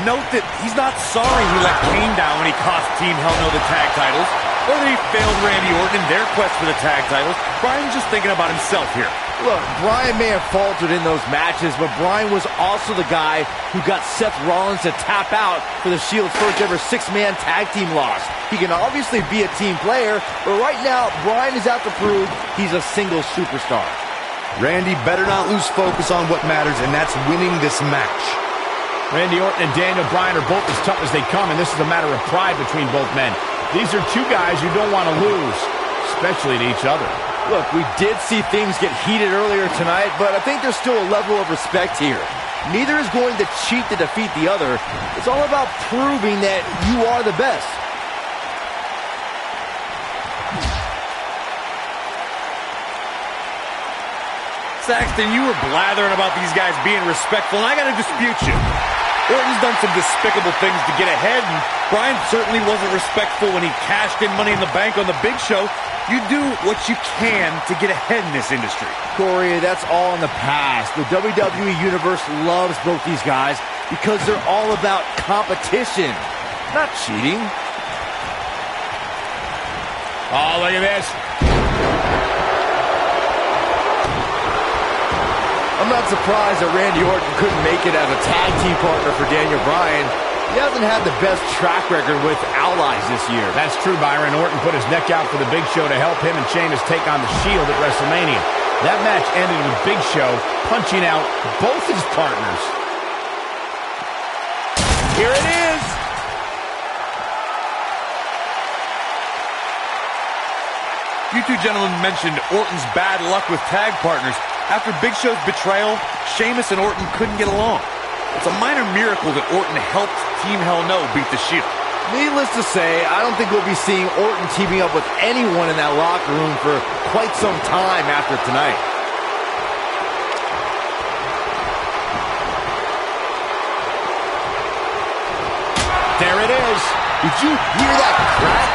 Note that he's not sorry he let Kane down when he cost Team Hell No the tag titles, or that he failed Randy Orton in their quest for the tag titles. Bryan's just thinking about himself here. Look, Bryan may have faltered in those matches, but Bryan was also the guy who got Seth Rollins to tap out for the Shield's first ever six-man tag team loss. He can obviously be a team player, but right now, Bryan is out to prove he's a single superstar. Randy better not lose focus on what matters, and that's winning this match. Randy Orton and Daniel Bryan are both as tough as they come, and this is a matter of pride between both men. These are two guys you don't want to lose, especially to each other. Look, we did see things get heated earlier tonight, but I think there's still a level of respect here. Neither is going to cheat to defeat the other. It's all about proving that you are the best. Saxton, you were blathering about these guys being respectful, and I got to dispute you. Orton's done some despicable things to get ahead, and Bryan certainly wasn't respectful when he cashed in Money in the Bank on the Big Show. You do what you can to get ahead in this industry. Corey, that's all in the past. The WWE Universe loves both these guys because they're all about competition, not cheating. Oh, look at this. I'm not surprised that Randy Orton couldn't make it as a tag team partner for Daniel Bryan. He hasn't had the best track record with allies this year. That's true, Byron. Orton put his neck out for the Big Show to help him and Sheamus take on the Shield at WrestleMania. That match ended with Big Show punching out both his partners. Here it is. You two gentlemen mentioned Orton's bad luck with tag partners. After Big Show's betrayal, Sheamus and Orton couldn't get along. It's a minor miracle that Orton helped Team Hell No beat the Shield. Needless to say, I don't think we'll be seeing Orton teaming up with anyone in that locker room for quite some time after tonight. There it is. Did you hear that crack?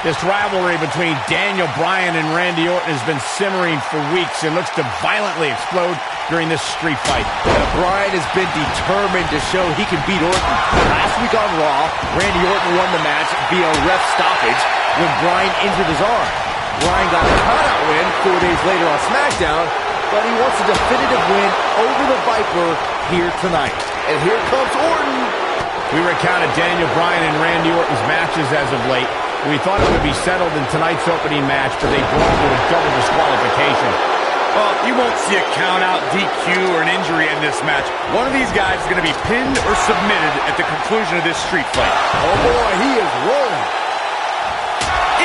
This rivalry between Daniel Bryan and Randy Orton has been simmering for weeks and looks to violently explode during this street fight. Bryan has been determined to show he can beat Orton. Last week on Raw, Randy Orton won the match via ref stoppage when Bryan injured his arm. Bryan got a count-out win 4 days later on SmackDown, but he wants a definitive win over the Viper here tonight. And here comes Orton. We recounted Daniel Bryan and Randy Orton's matches as of late. We thought it would be settled in tonight's opening match, but they brought with a double disqualification. Well, you won't see a count-out, DQ, or an injury in this match. One of these guys is going to be pinned or submitted at the conclusion of this street fight. Oh boy, he is rolling.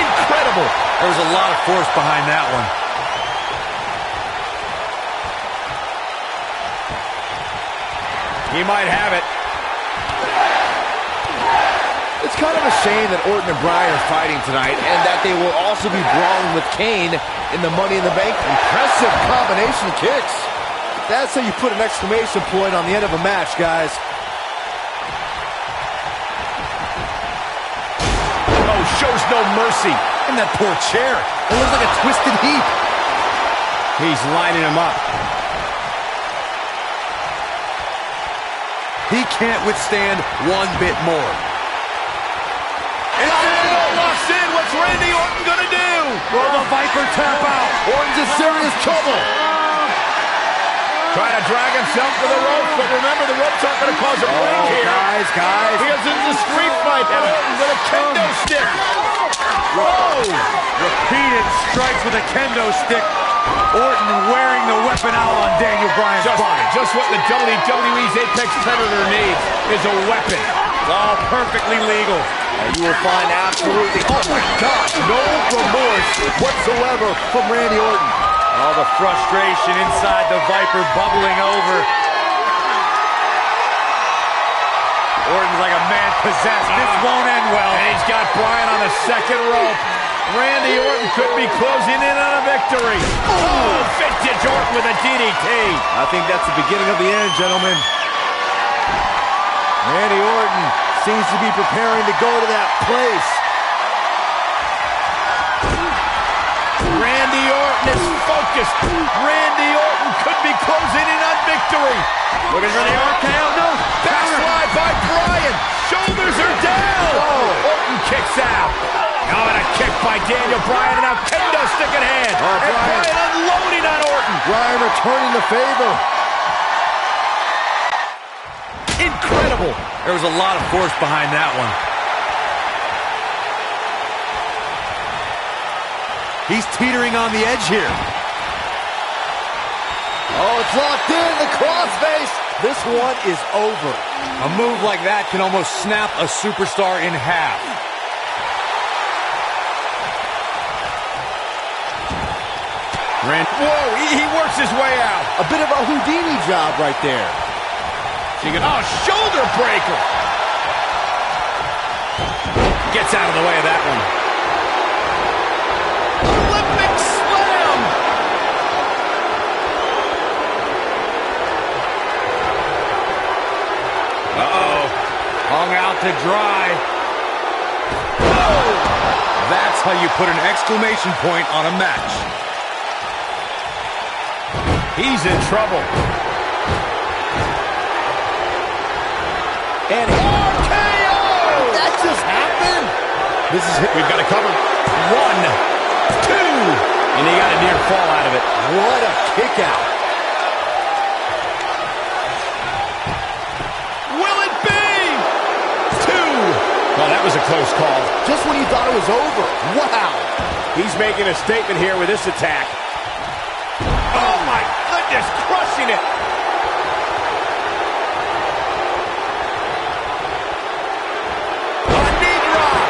Incredible! There was a lot of force behind that one. He might have it. It's kind of a shame that Orton and Bryan are fighting tonight and that they will also be brawling with Kane in the Money in the Bank. Impressive combination kicks. That's how you put an exclamation point on the end of a match, guys. Oh, shows no mercy. And that poor chair. It looks like a twisted heap. He's lining him up. He can't withstand one bit more. Locks in. What's Randy Orton gonna do? Will the Viper tap out? Orton's in serious trouble. Trying to drag himself to the ropes, but remember, the ropes aren't going to cause a break here. Guys. Because this is a street fight, and Orton with a kendo stick. Whoa! Repeated strikes with a kendo stick. Orton wearing the weapon out on Daniel Bryan's body. Just what the WWE's Apex Predator needs is a weapon. It's all perfectly legal. And you will find absolutely, oh my gosh, no remorse whatsoever from Randy Orton. All the frustration inside the Viper bubbling over. Orton's like a man possessed. This won't end well. And he's got Bryan on the second rope. Randy Orton could be closing in on a victory. Oh, vintage Orton with a DDT. I think that's the beginning of the end, gentlemen. Randy Orton seems to be preparing to go to that place. Randy Orton is focused. Randy Orton could be closing in on victory. Looking for the RKO. No. Backslide by Bryan. Shoulders are down. Oh. Orton kicks out. Now and a kick by Daniel Bryan, and now kendo stick in hand. Oh, and Bryan unloading on Orton. Bryan returning the favor. Incredible. There was a lot of force behind that one. He's teetering on the edge here. Oh, it's locked in, the crossface. This one is over. A move like that can almost snap a superstar in half. Whoa, he works his way out. A bit of a Houdini job right there. Oh, shoulder breaker. Gets out of the way of that one. Olympic slam. to dry. Oh! That's how you put an exclamation point on a match. He's in trouble. And RKO! That just happened. This is it. We've got to cover. 1, 2. And he got a near fall out of it. What a kick out. Will it be? 2. Well, that was a close call. Just when you thought it was over. Wow. He's making a statement here with this attack. Oh, my goodness, crushing it. A knee drop.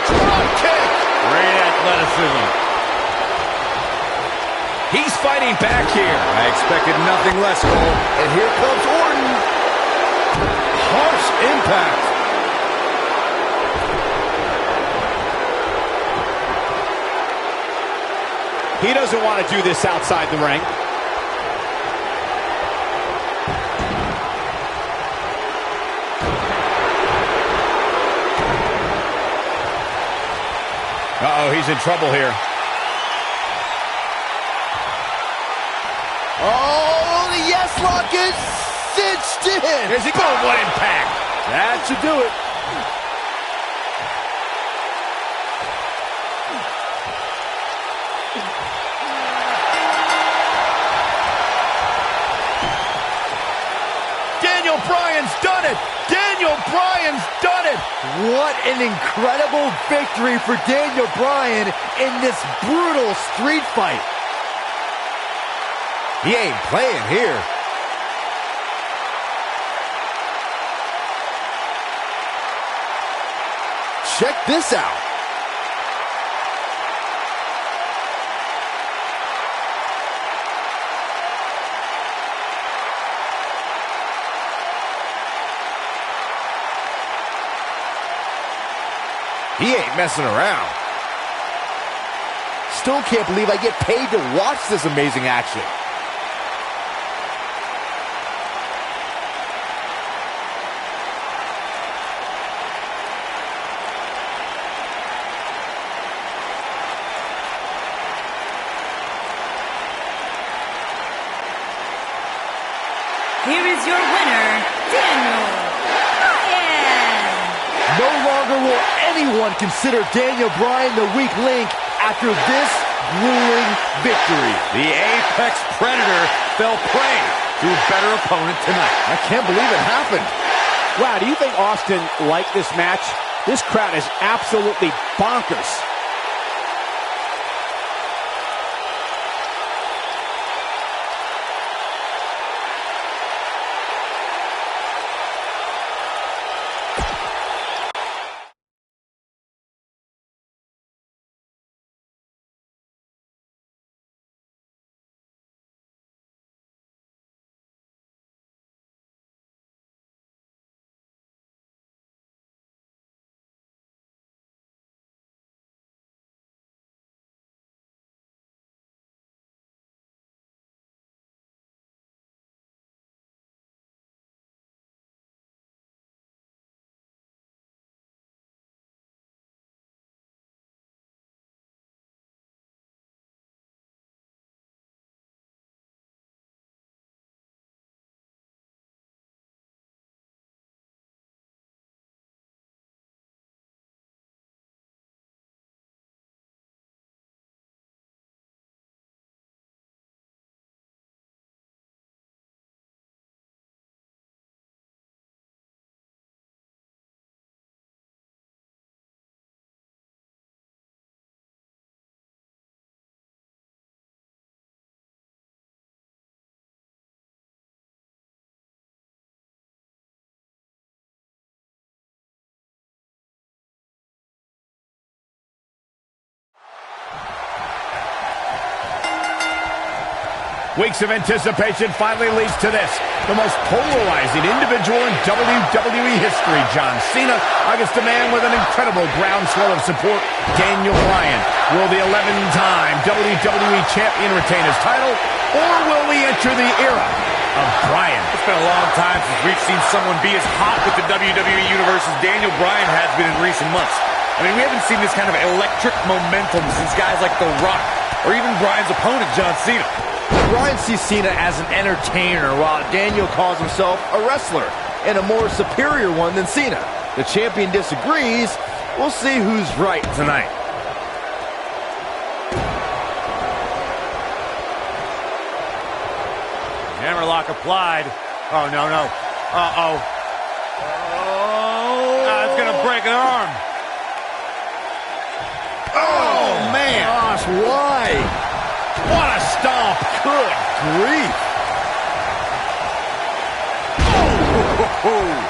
Drop kick. Great athleticism. He's fighting back here. I expected nothing less, Cole. And here comes Orton. Harsh impact. He doesn't want to do this outside the ring. Uh-oh, he's in trouble here. Oh, the yes lock is cinched in. Here's he going. What impact? That should do it. Daniel Bryan's done it. Daniel Bryan's done it. What an incredible victory for Daniel Bryan in this brutal street fight. He ain't playing here. Check this out. He ain't messing around. Still can't believe I get paid to watch this amazing action. Here is your winner, Daniel Bryan. No longer will anyone consider Daniel Bryan the weak link after this grueling victory. The Apex Predator fell prey to a better opponent tonight. I can't believe it happened. Wow, do you think Austin liked this match? This crowd is absolutely bonkers. Weeks of anticipation finally leads to this. The most polarizing individual in WWE history, John Cena, against a man with an incredible groundswell of support, Daniel Bryan. Will the 11-time WWE Champion retain his title, or will we enter the era of Bryan. It's been a long time since we've seen someone be as hot with the WWE Universe as Daniel Bryan has been in recent months. I mean, we haven't seen this kind of electric momentum since guys like The Rock or even Bryan's opponent, John Cena. Bryan sees Cena as an entertainer, while Daniel calls himself a wrestler, and a more superior one than Cena. The champion disagrees. We'll see who's right tonight. Hammerlock applied. Oh, no, no. Uh-oh. Oh. It's going to break an arm. Oh, man. Gosh, why? What a stomp. Good grief. Oh.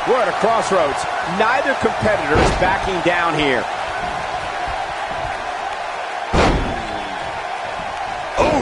We're at a crossroads. Neither competitor is backing down here. Oh,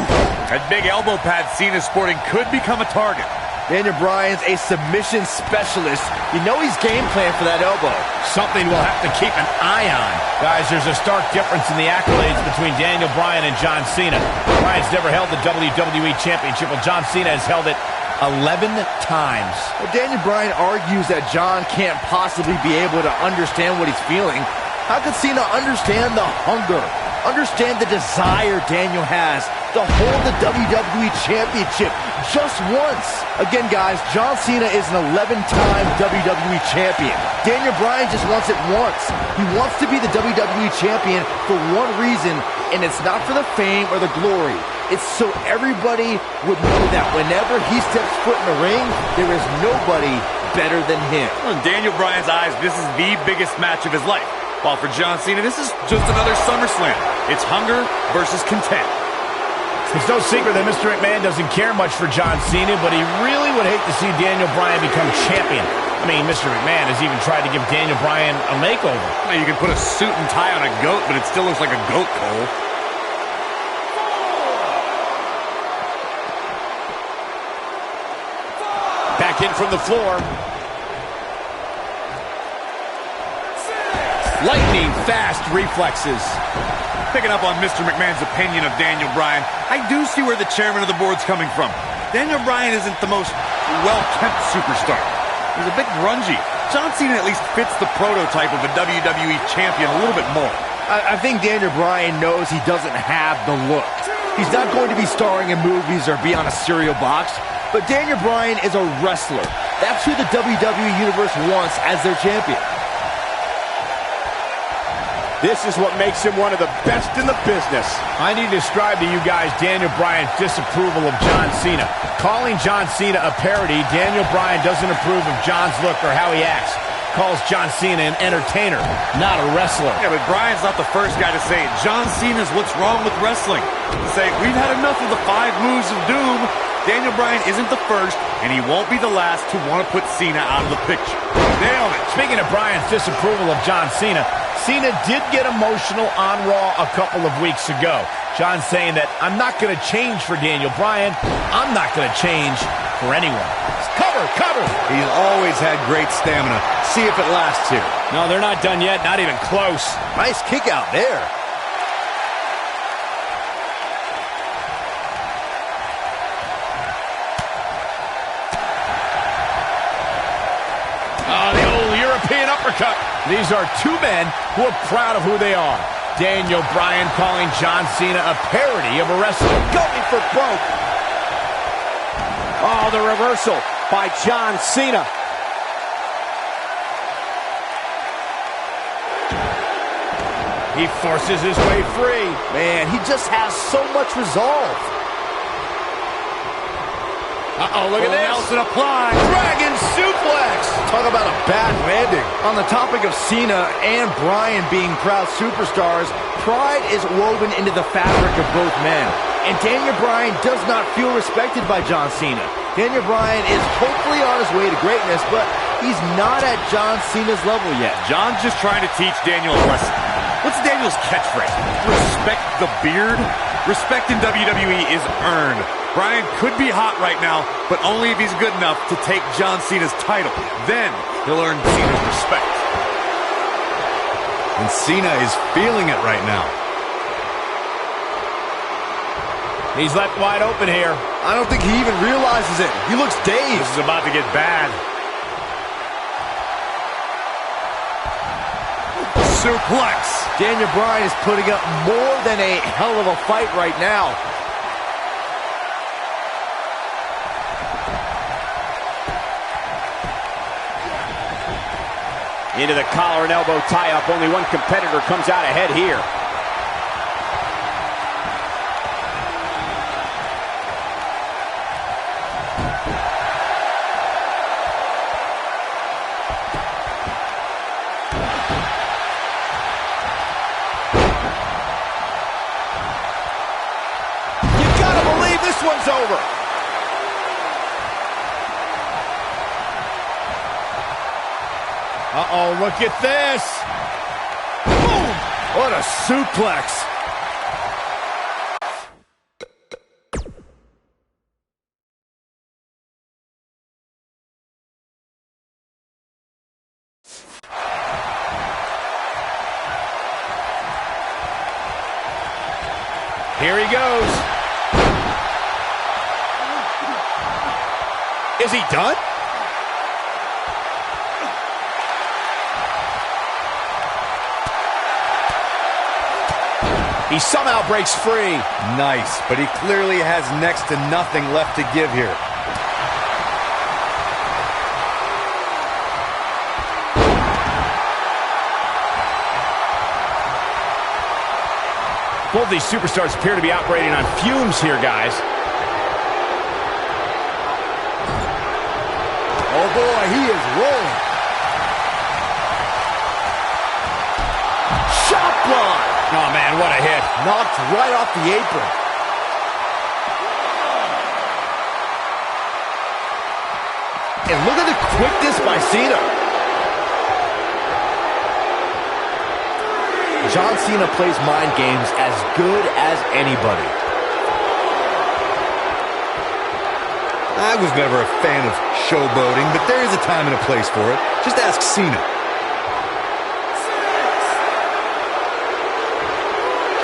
that big elbow pad Cena's sporting could become a target. Daniel Bryan's a submission specialist. You know he's game plan for that elbow. Something we'll have to keep an eye on. Guys, there's a stark difference in the accolades between Daniel Bryan and John Cena. Bryan's never held the WWE Championship, while John Cena has held it 11 times. Well, Daniel Bryan argues that John can't possibly be able to understand what he's feeling. How could Cena understand the hunger, understand the desire Daniel has to hold the WWE Championship just once? Again, guys, John Cena is an 11-time WWE Champion. Daniel Bryan just wants it once. He wants to be the WWE Champion for one reason, and it's not for the fame or the glory. It's so everybody would know that whenever he steps foot in the ring, there is nobody better than him. Well, in Daniel Bryan's eyes, this is the biggest match of his life. While for John Cena, this is just another SummerSlam. It's hunger versus content. It's no secret that Mr. McMahon doesn't care much for John Cena, but he really would hate to see Daniel Bryan become champion. I mean, Mr. McMahon has even tried to give Daniel Bryan a makeover. Well, you can put a suit and tie on a goat, but it still looks like a goat, Cole. Back in from the floor. Lightning fast reflexes. Picking up on Mr. McMahon's opinion of Daniel Bryan, I do see where the chairman of the board's coming from. Daniel Bryan isn't the most well-kept superstar. He's a bit grungy. John Cena at least fits the prototype of a WWE champion a little bit more. I think Daniel Bryan knows he doesn't have the look. He's not going to be starring in movies or be on a cereal box, but Daniel Bryan is a wrestler. That's who the WWE Universe wants as their champion. This is what makes him one of the best in the business. I need to describe to you guys Daniel Bryan's disapproval of John Cena. Calling John Cena a parody, Daniel Bryan doesn't approve of John's look or how he acts. Calls John Cena an entertainer, not a wrestler. Yeah, but Bryan's not the first guy to say it. John Cena's what's wrong with wrestling. To say, we've had enough of the 5 moves of doom. Daniel Bryan isn't the first, and he won't be the last to want to put Cena out of the picture. Nailed it. Speaking of Bryan's disapproval of John Cena, Cena did get emotional on Raw a couple of weeks ago. John saying that, I'm not going to change for Daniel Bryan. I'm not going to change for anyone. Cover, cover. He's always had great stamina. See if it lasts here. No, they're not done yet. Not even close. Nice kick out there. The old European uppercut. These are two men who are proud of who they are. Daniel Bryan calling John Cena a parody of a wrestler. Going for broke. Oh, the reversal by John Cena. He forces his way free. Man, he just has so much resolve. Uh-oh, look at this. Nelson applied. Dragon suplex. Talk about a bad landing. On the topic of Cena and Bryan being proud superstars, pride is woven into the fabric of both men. And Daniel Bryan does not feel respected by John Cena. Daniel Bryan is hopefully on his way to greatness, but he's not at John Cena's level yet. John's just trying to teach Daniel a lesson. What's Daniel's catchphrase? Respect the beard? Respect in WWE is earned. Bryan could be hot right now, but only if he's good enough to take John Cena's title. Then he'll earn Cena's respect. And Cena is feeling it right now. He's left wide open here. I don't think he even realizes it. He looks dazed. This is about to get bad. Suplex. Daniel Bryan is putting up more than a hell of a fight right now. Into the collar and elbow tie-up. Only one competitor comes out ahead here. You gotta believe this one's over. Uh-oh, look at this. Boom! What a suplex. Here he goes. Is he done? He somehow breaks free. Nice, but he clearly has next to nothing left to give here. Both these superstars appear to be operating on fumes here, guys. Oh boy, he is rolling. Shot block. Oh, man, what a hit. Knocked right off the apron. And look at the quickness by Cena. John Cena plays mind games as good as anybody. I was never a fan of showboating, but there is a time and a place for it. Just ask Cena.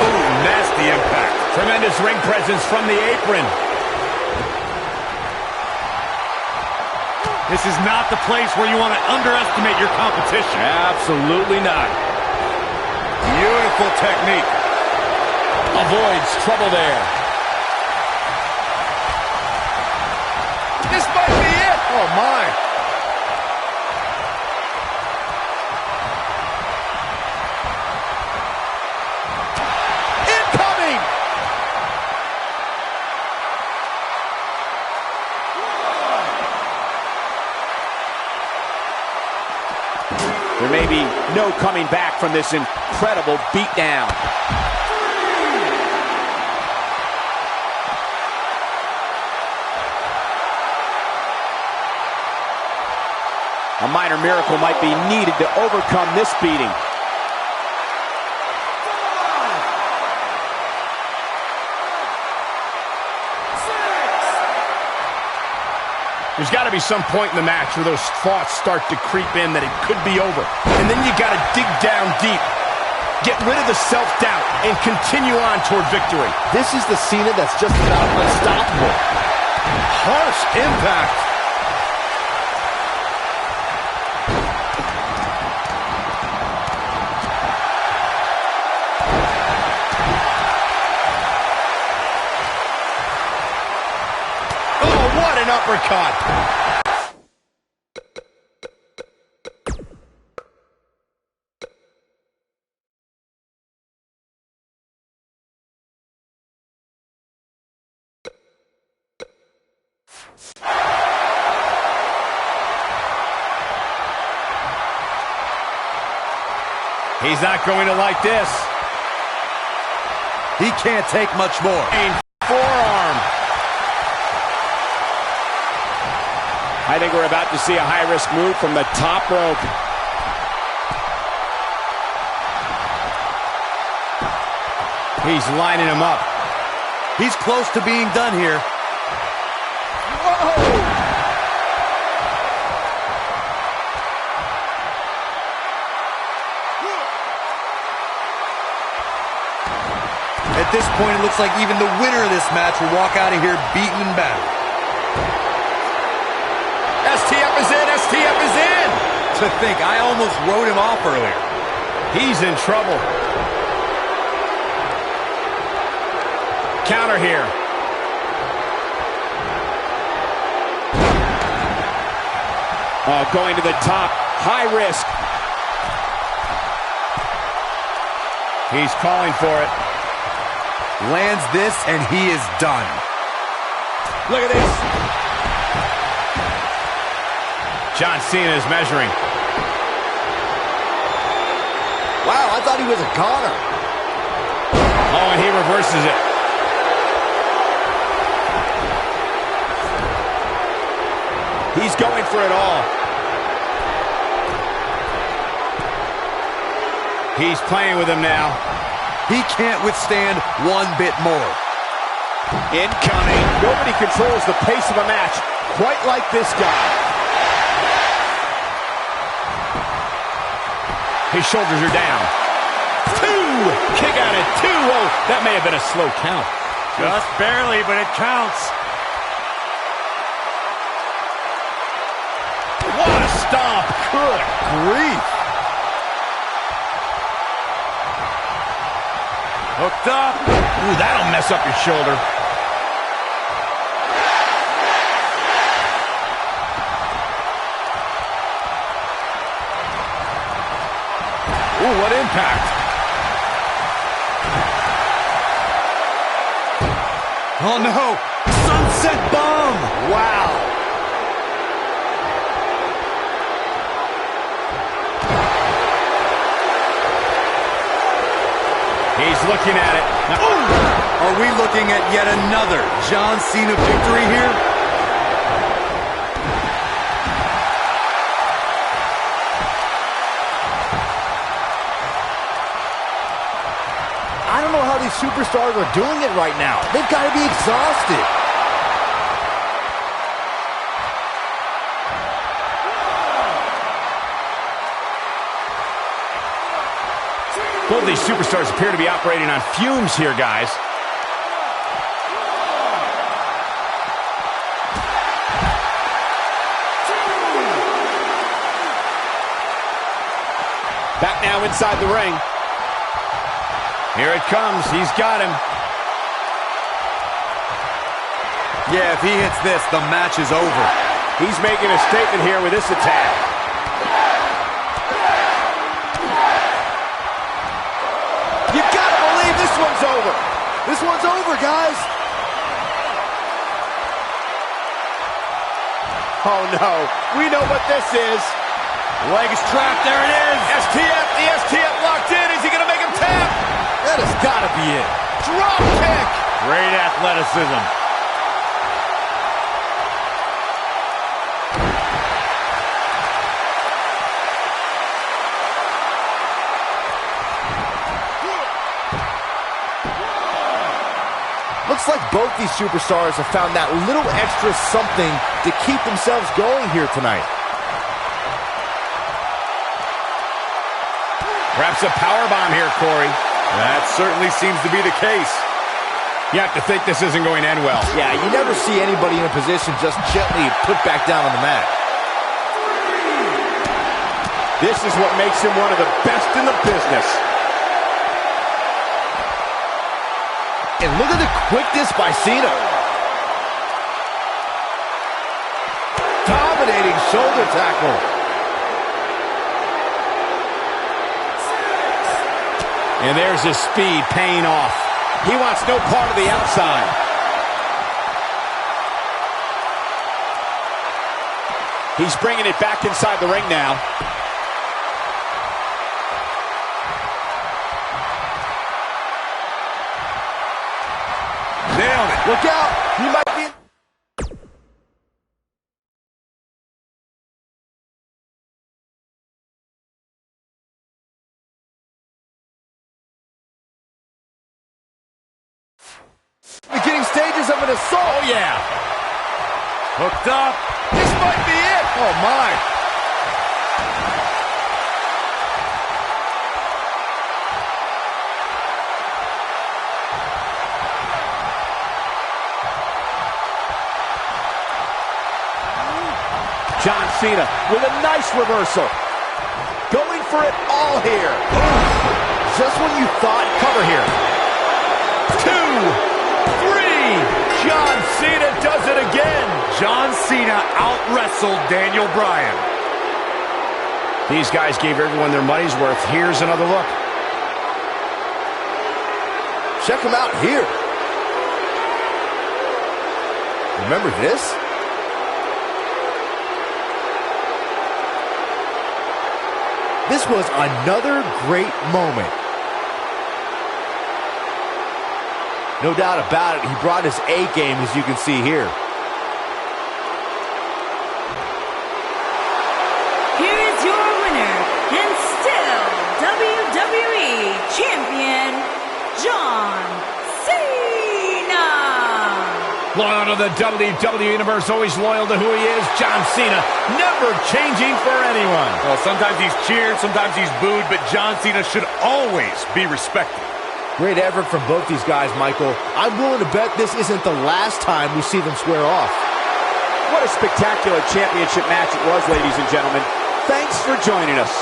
Ooh, nasty impact. Tremendous ring presence from the apron. This is not the place where you want to underestimate your competition. Absolutely not. Beautiful technique. Avoids trouble there. This might be it. Oh, my. Incoming. There may be no coming back from this incredible beatdown. A minor miracle might be needed to overcome this beating. There's got to be some point in the match where those thoughts start to creep in that it could be over. And then you got to dig down deep. Get rid of the self-doubt and continue on toward victory. This is the Cena that's just about unstoppable. Harsh impact. What an uppercut! He's not going to like this. He can't take much more. Forearm. I think we're about to see a high-risk move from the top rope. He's lining him up. He's close to being done here. Whoa! this point, it looks like even the winner of this match will walk out of here beaten and battered. STF is in, STF is in! To think, I almost wrote him off earlier. He's in trouble. Counter here. Oh, going to the top. High risk. He's calling for it. Lands this, and he is done. Look at this. John Cena is measuring. Wow, I thought he was a goner. Oh, and he reverses it. He's going for it all. He's playing with him now. He can't withstand one bit more. Incoming. Nobody controls the pace of a match quite like this guy. His shoulders are down. Two! Kick out at two. Oh, that may have been a slow count. Just barely, but it counts. What a stomp. Good grief. Hooked up. Ooh, that'll mess up your shoulder. Ooh, what impact. Oh, no. Sunset bomb. Wow. He's looking at it. Now, are we looking at yet another John Cena victory here? I don't know how these superstars are doing it right now. They've got to be exhausted. both of these superstars appear to be operating on fumes here, guys. Back now inside the ring. Here it comes. He's got him. Yeah, if he hits this, the match is over. He's making a statement here with this attack. You gotta believe this one's over. This one's over, guys. Oh no, we know what this is. Leg is trapped, there it is. STF, the STF locked in. Is he gonna make him tap? That has gotta be it. Drop kick. Great athleticism. Looks like both these superstars have found that little extra something to keep themselves going here tonight. Perhaps a powerbomb here, Corey. That certainly seems to be the case. You have to think this isn't going to end well. Yeah, you never see anybody in a position just gently put back down on the mat. This is what makes him one of the best in the business. And look at the quickness by Cena. Dominating shoulder tackle. And there's his speed paying off. He wants no part of the outside. He's bringing it back inside the ring now. Nailed it. Look out. He might be... beginning stages of an assault. Oh, yeah. Hooked up. This might be it. Oh, my. John Cena with a nice reversal. Going for it all here. Just when you thought, cover here. 2, 3. John Cena does it again. John Cena out-wrestled Daniel Bryan. These guys gave everyone their money's worth. Here's another look. Check him out here. Remember this? This was another great moment. No doubt about it, he brought his A game, as you can see here. Here is your winner, and still WWE Champion, John Cena. Loyal to the WWE Universe, always loyal to who he is, John Cena, never changing for anyone. Well, sometimes he's cheered, sometimes he's booed, but John Cena should always be respected. Great effort from both these guys, Michael. I'm willing to bet this isn't the last time we see them square off. What a spectacular championship match it was, ladies and gentlemen. Thanks for joining us.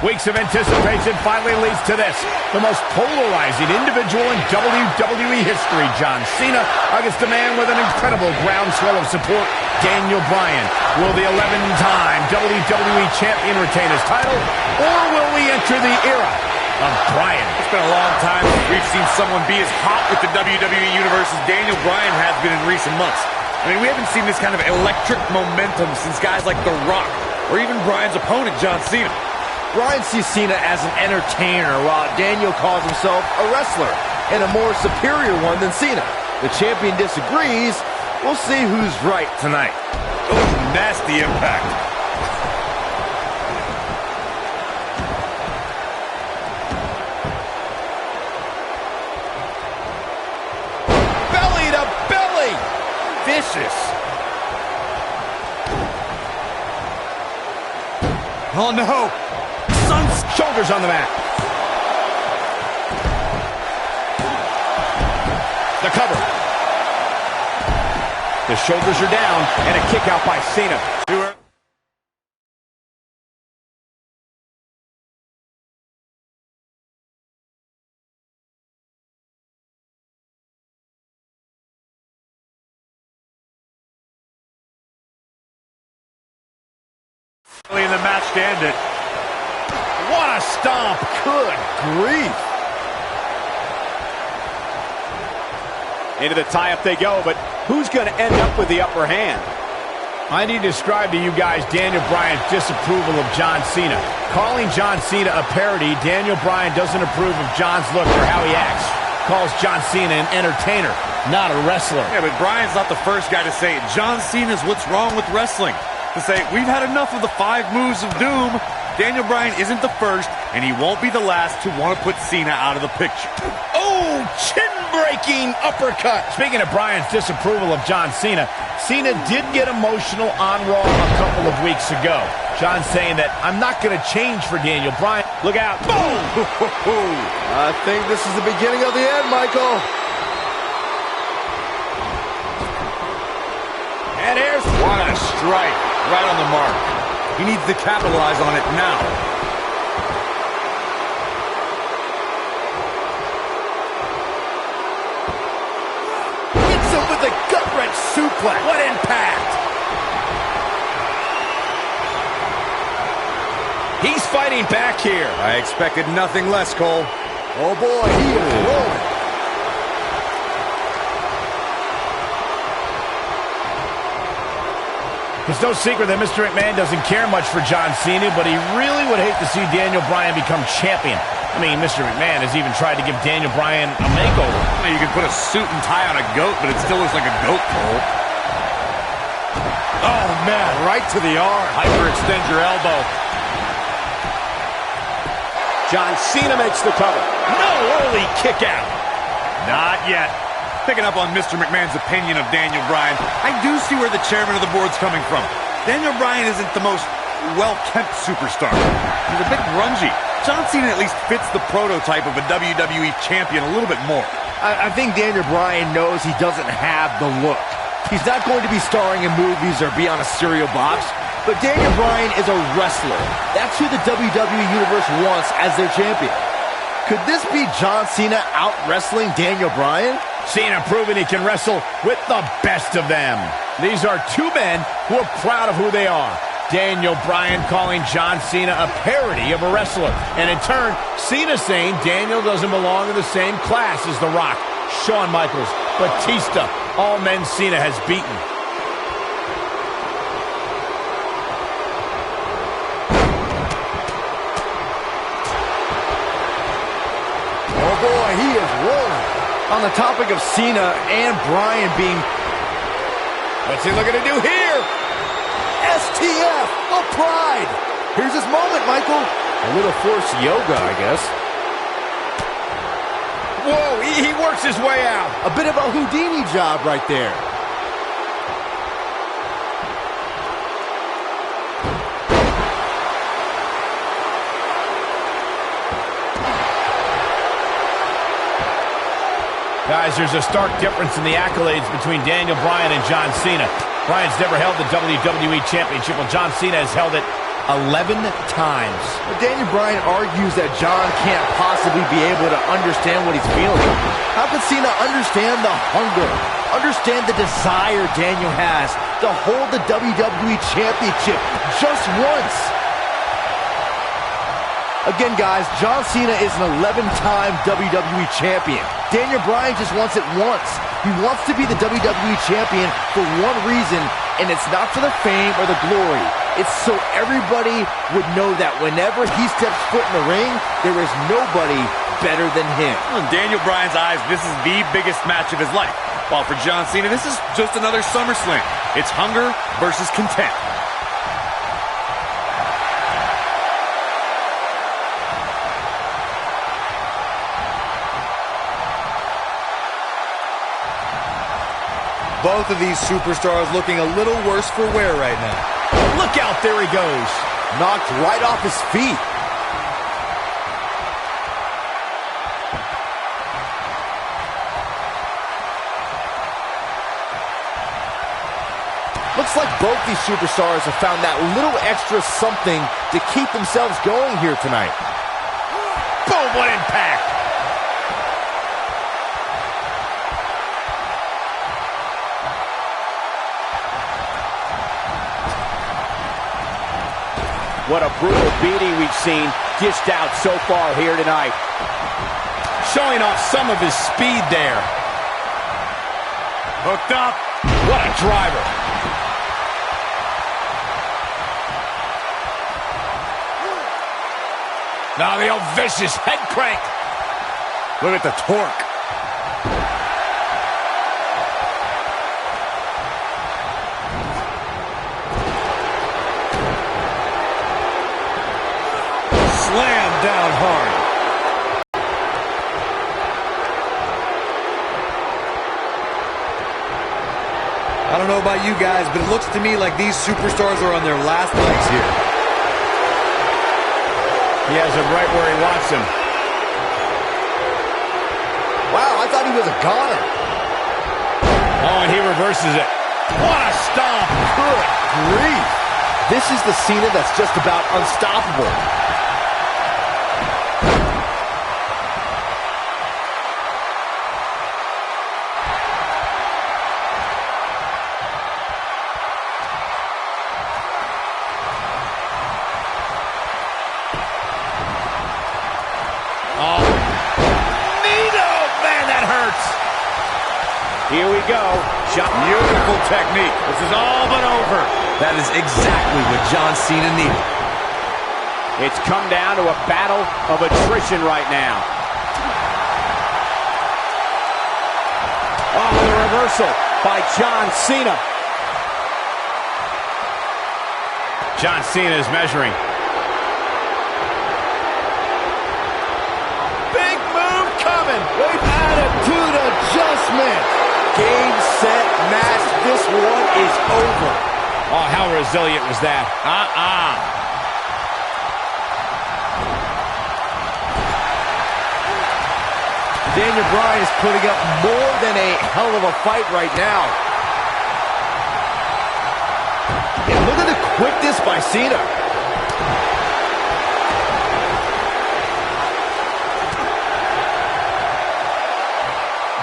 Weeks of anticipation finally leads to this. The most polarizing individual in WWE history, John Cena, against a man with an incredible groundswell of support, Daniel Bryan. Will the 11-time WWE Champion retain his title, or will we enter the era of Bryan? It's been a long time since we've seen someone be as hot with the WWE Universe as Daniel Bryan has been in recent months. I mean, we haven't seen this kind of electric momentum since guys like The Rock, or even Bryan's opponent, John Cena. Bryan sees Cena as an entertainer, while Daniel calls himself a wrestler, and a more superior one than Cena. The champion disagrees. We'll see who's right tonight. Oh, nasty impact. Belly to belly! Vicious. Oh, no. Shoulders on the mat. The cover. The shoulders are down, and a kick out by Cena. Early in the match to end it. What a stomp. Good grief. Into the tie-up they go, but who's going to end up with the upper hand? I need to describe to you guys Daniel Bryan's disapproval of John Cena. Calling John Cena a parody, Daniel Bryan doesn't approve of John's look or how he acts. Calls John Cena an entertainer, not a wrestler. Yeah, but Bryan's not the first guy to say it. John Cena's what's wrong with wrestling. To say, we've had enough of the 5 moves of doom. Daniel Bryan isn't the first, and he won't be the last to want to put Cena out of the picture. Oh, chin-breaking uppercut. Speaking of Bryan's disapproval of John Cena, Cena did get emotional on Raw a couple of weeks ago. John saying that, I'm not going to change for Daniel Bryan. Look out. Boom! I think this is the beginning of the end, Michael. And here's What a strike. Right on the mark. He needs to capitalize on it now. hits him with a gut-wrench suplex. What impact! He's fighting back here. I expected nothing less, Cole. Oh boy, he is rolling. It's no secret that Mr. McMahon doesn't care much for John Cena, but he really would hate to see Daniel Bryan become champion. I mean, Mr. McMahon has even tried to give Daniel Bryan a makeover. You can put a suit and tie on a goat, but it still looks like a goat, Cole. Oh, man, right to the arm. Hyperextend your elbow. John Cena makes the cover. No early kick out. Not yet. Picking up on Mr. McMahon's opinion of Daniel Bryan, I do see where the chairman of the board's coming from. Daniel Bryan isn't the most well-kept superstar. He's a bit grungy. John Cena at least fits the prototype of a WWE champion a little bit more. I think Daniel Bryan knows he doesn't have the look. He's not going to be starring in movies or be on a cereal box, but Daniel Bryan is a wrestler. That's who the WWE Universe wants as their champion. Could this be John Cena out-wrestling Daniel Bryan? Cena proving he can wrestle with the best of them. These are two men who are proud of who they are. Daniel Bryan calling John Cena a parody of a wrestler. And in turn, Cena saying Daniel doesn't belong in the same class as The Rock, Shawn Michaels, Batista, all men Cena has beaten. Oh boy, he is rolling. On the topic of Cena and Bryan being... What's he looking to do here? STF of Pride. Here's his moment, Michael. A little forced yoga, I guess. Whoa, he works his way out. A bit of a Houdini job right there. Guys, there's a stark difference in the accolades between Daniel Bryan and John Cena. Bryan's never held the WWE Championship, while John Cena has held it 11 times. But Daniel Bryan argues that John can't possibly be able to understand what he's feeling. How could Cena understand the hunger, understand the desire Daniel has to hold the WWE Championship just once? Again, guys, John Cena is an 11-time WWE Champion. Daniel Bryan just wants it once. He wants to be the WWE Champion for one reason, and it's not for the fame or the glory. It's so everybody would know that whenever he steps foot in the ring, there is nobody better than him. In Daniel Bryan's eyes, this is the biggest match of his life. While for John Cena, this is just another SummerSlam. It's hunger versus content. Both of these superstars looking a little worse for wear right now. Look out, there he goes. Knocked right off his feet. Looks like both these superstars have found that little extra something to keep themselves going here tonight. Boom, what impact. What a brutal beating we've seen dished out so far here tonight. Showing off some of his speed there. Hooked up. What a driver. Now the old vicious head crank. Look at the torque. Slam down hard. I don't know about you guys, but it looks to me like these superstars are on their last legs here. He has him right where he wants him. Wow, I thought he was a goner. Oh, and he reverses it. What a stomp. Good grief. This is the Cena that's just about unstoppable. Here we go. Beautiful technique. This is all but over. That is exactly what John Cena needed. It's come down to a battle of attrition right now. Oh, the reversal by John Cena. John Cena is measuring. Big move coming. Attitude adjustment. Game, set, match. This one is over. Oh, how resilient was that? Daniel Bryan is putting up more than a hell of a fight right now. And look at the quickness by Cena.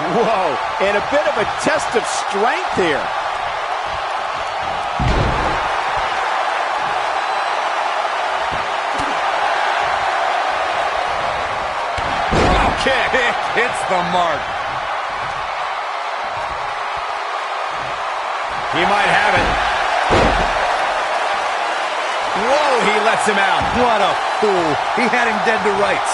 Whoa, and a bit of a test of strength here. Kick hits the mark. He might have it. Whoa, he lets him out. What a fool. He had him dead to rights.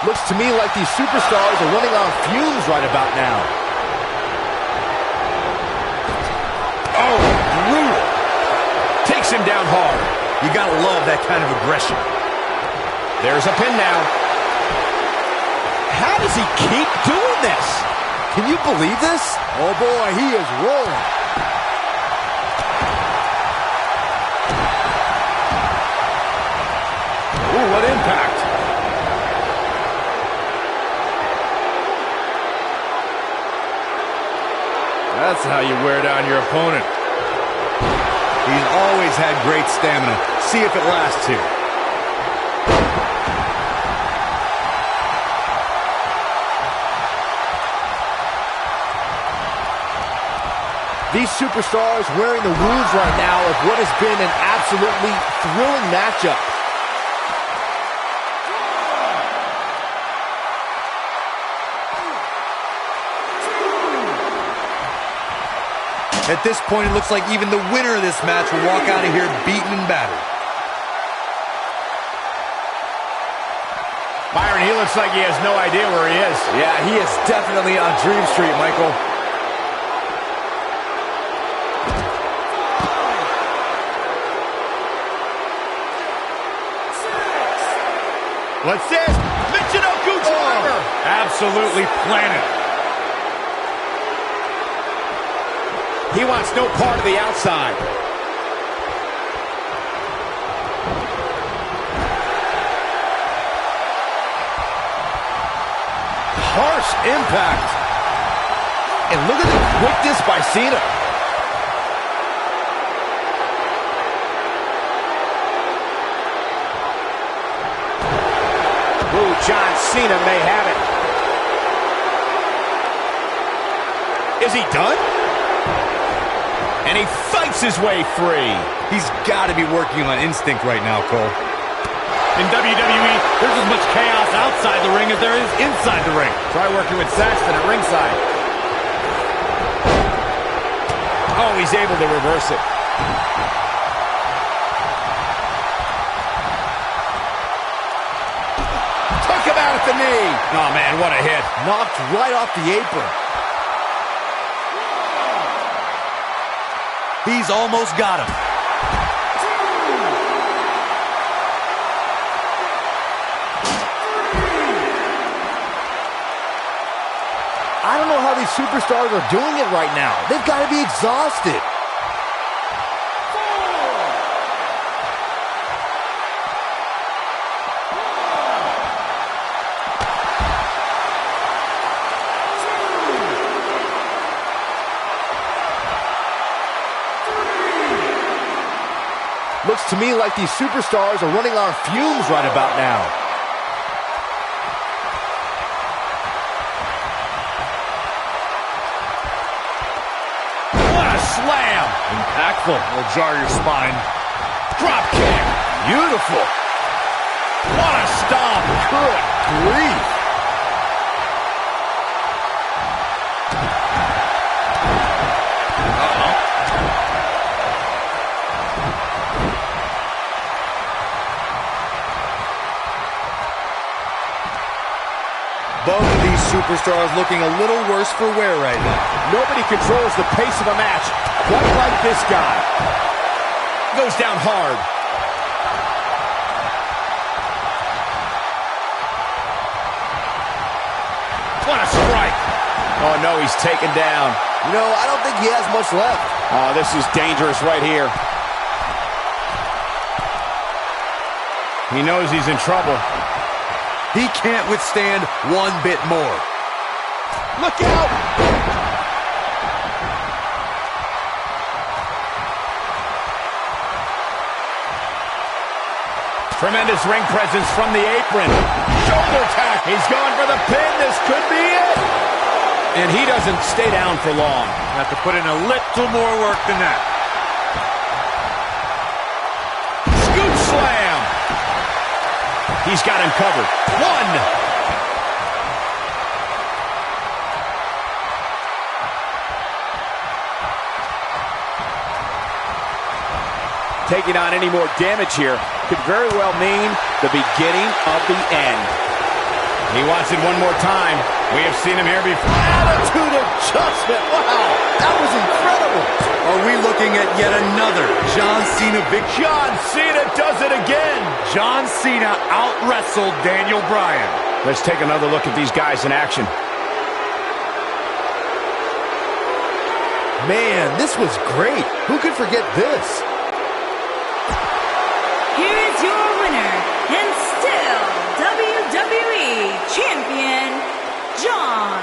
Looks to me like these superstars are running on fumes right about now. Oh, brutal. Takes him down hard. You gotta love that kind of aggression. There's a pin now. How does he keep doing this? Can you believe this? Oh boy, he is rolling. Ooh, what impact. That's how you wear down your opponent. He's always had great stamina. See if it lasts here. These superstars wearing the wounds right now of what has been an absolutely thrilling matchup. At this point, it looks like even the winner of this match will walk out of here beaten and battered. Byron, he looks like he has no idea where he is. Yeah, he is definitely on Dream Street, Michael. What's this? Michinoku driver! Absolutely planted. He wants no part of the outside. Harsh impact. And look at the quickness by Cena. Ooh, John Cena may have it. Is he done? And he fights his way free. He's got to be working on instinct right now, Cole. In WWE, there's as much chaos outside the ring as there is inside the ring. Try working with Saxton at ringside. Oh, he's able to reverse it. Took him out at the knee. Oh, man, what a hit. Knocked right off the apron. He's almost got him. I don't know how these superstars are doing it right now. They've got to be exhausted. Looks to me like these superstars are running on fumes right about now. What a slam! Impactful. Will jar your spine. Drop kick. Beautiful. What a stomp. Good grief. Both of these superstars looking a little worse for wear right now. Nobody controls the pace of a match quite like this guy. Goes down hard. What a strike. Oh, no, he's taken down. You know, I don't think he has much left. Oh, this is dangerous right here. He knows he's in trouble. He can't withstand one bit more. Look out! Tremendous ring presence from the apron. Shoulder tack. He's going for the pin. This could be it. And he doesn't stay down for long. Have to put in a little more work than that. Scoop slam. He's got him covered. One. Taking on any more damage here could very well mean the beginning of the end. He wants it one more time. We have seen him here before. Attitude adjustment. Wow, that was incredible. Are we looking at yet another John Cena victory? John Cena does it again. John Cena out-wrestled Daniel Bryan. Let's take another look at these guys in action. Man, this was great. Who could forget this? Here is your winner, and still WWE Champion, John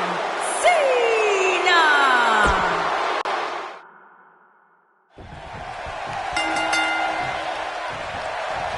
Cena!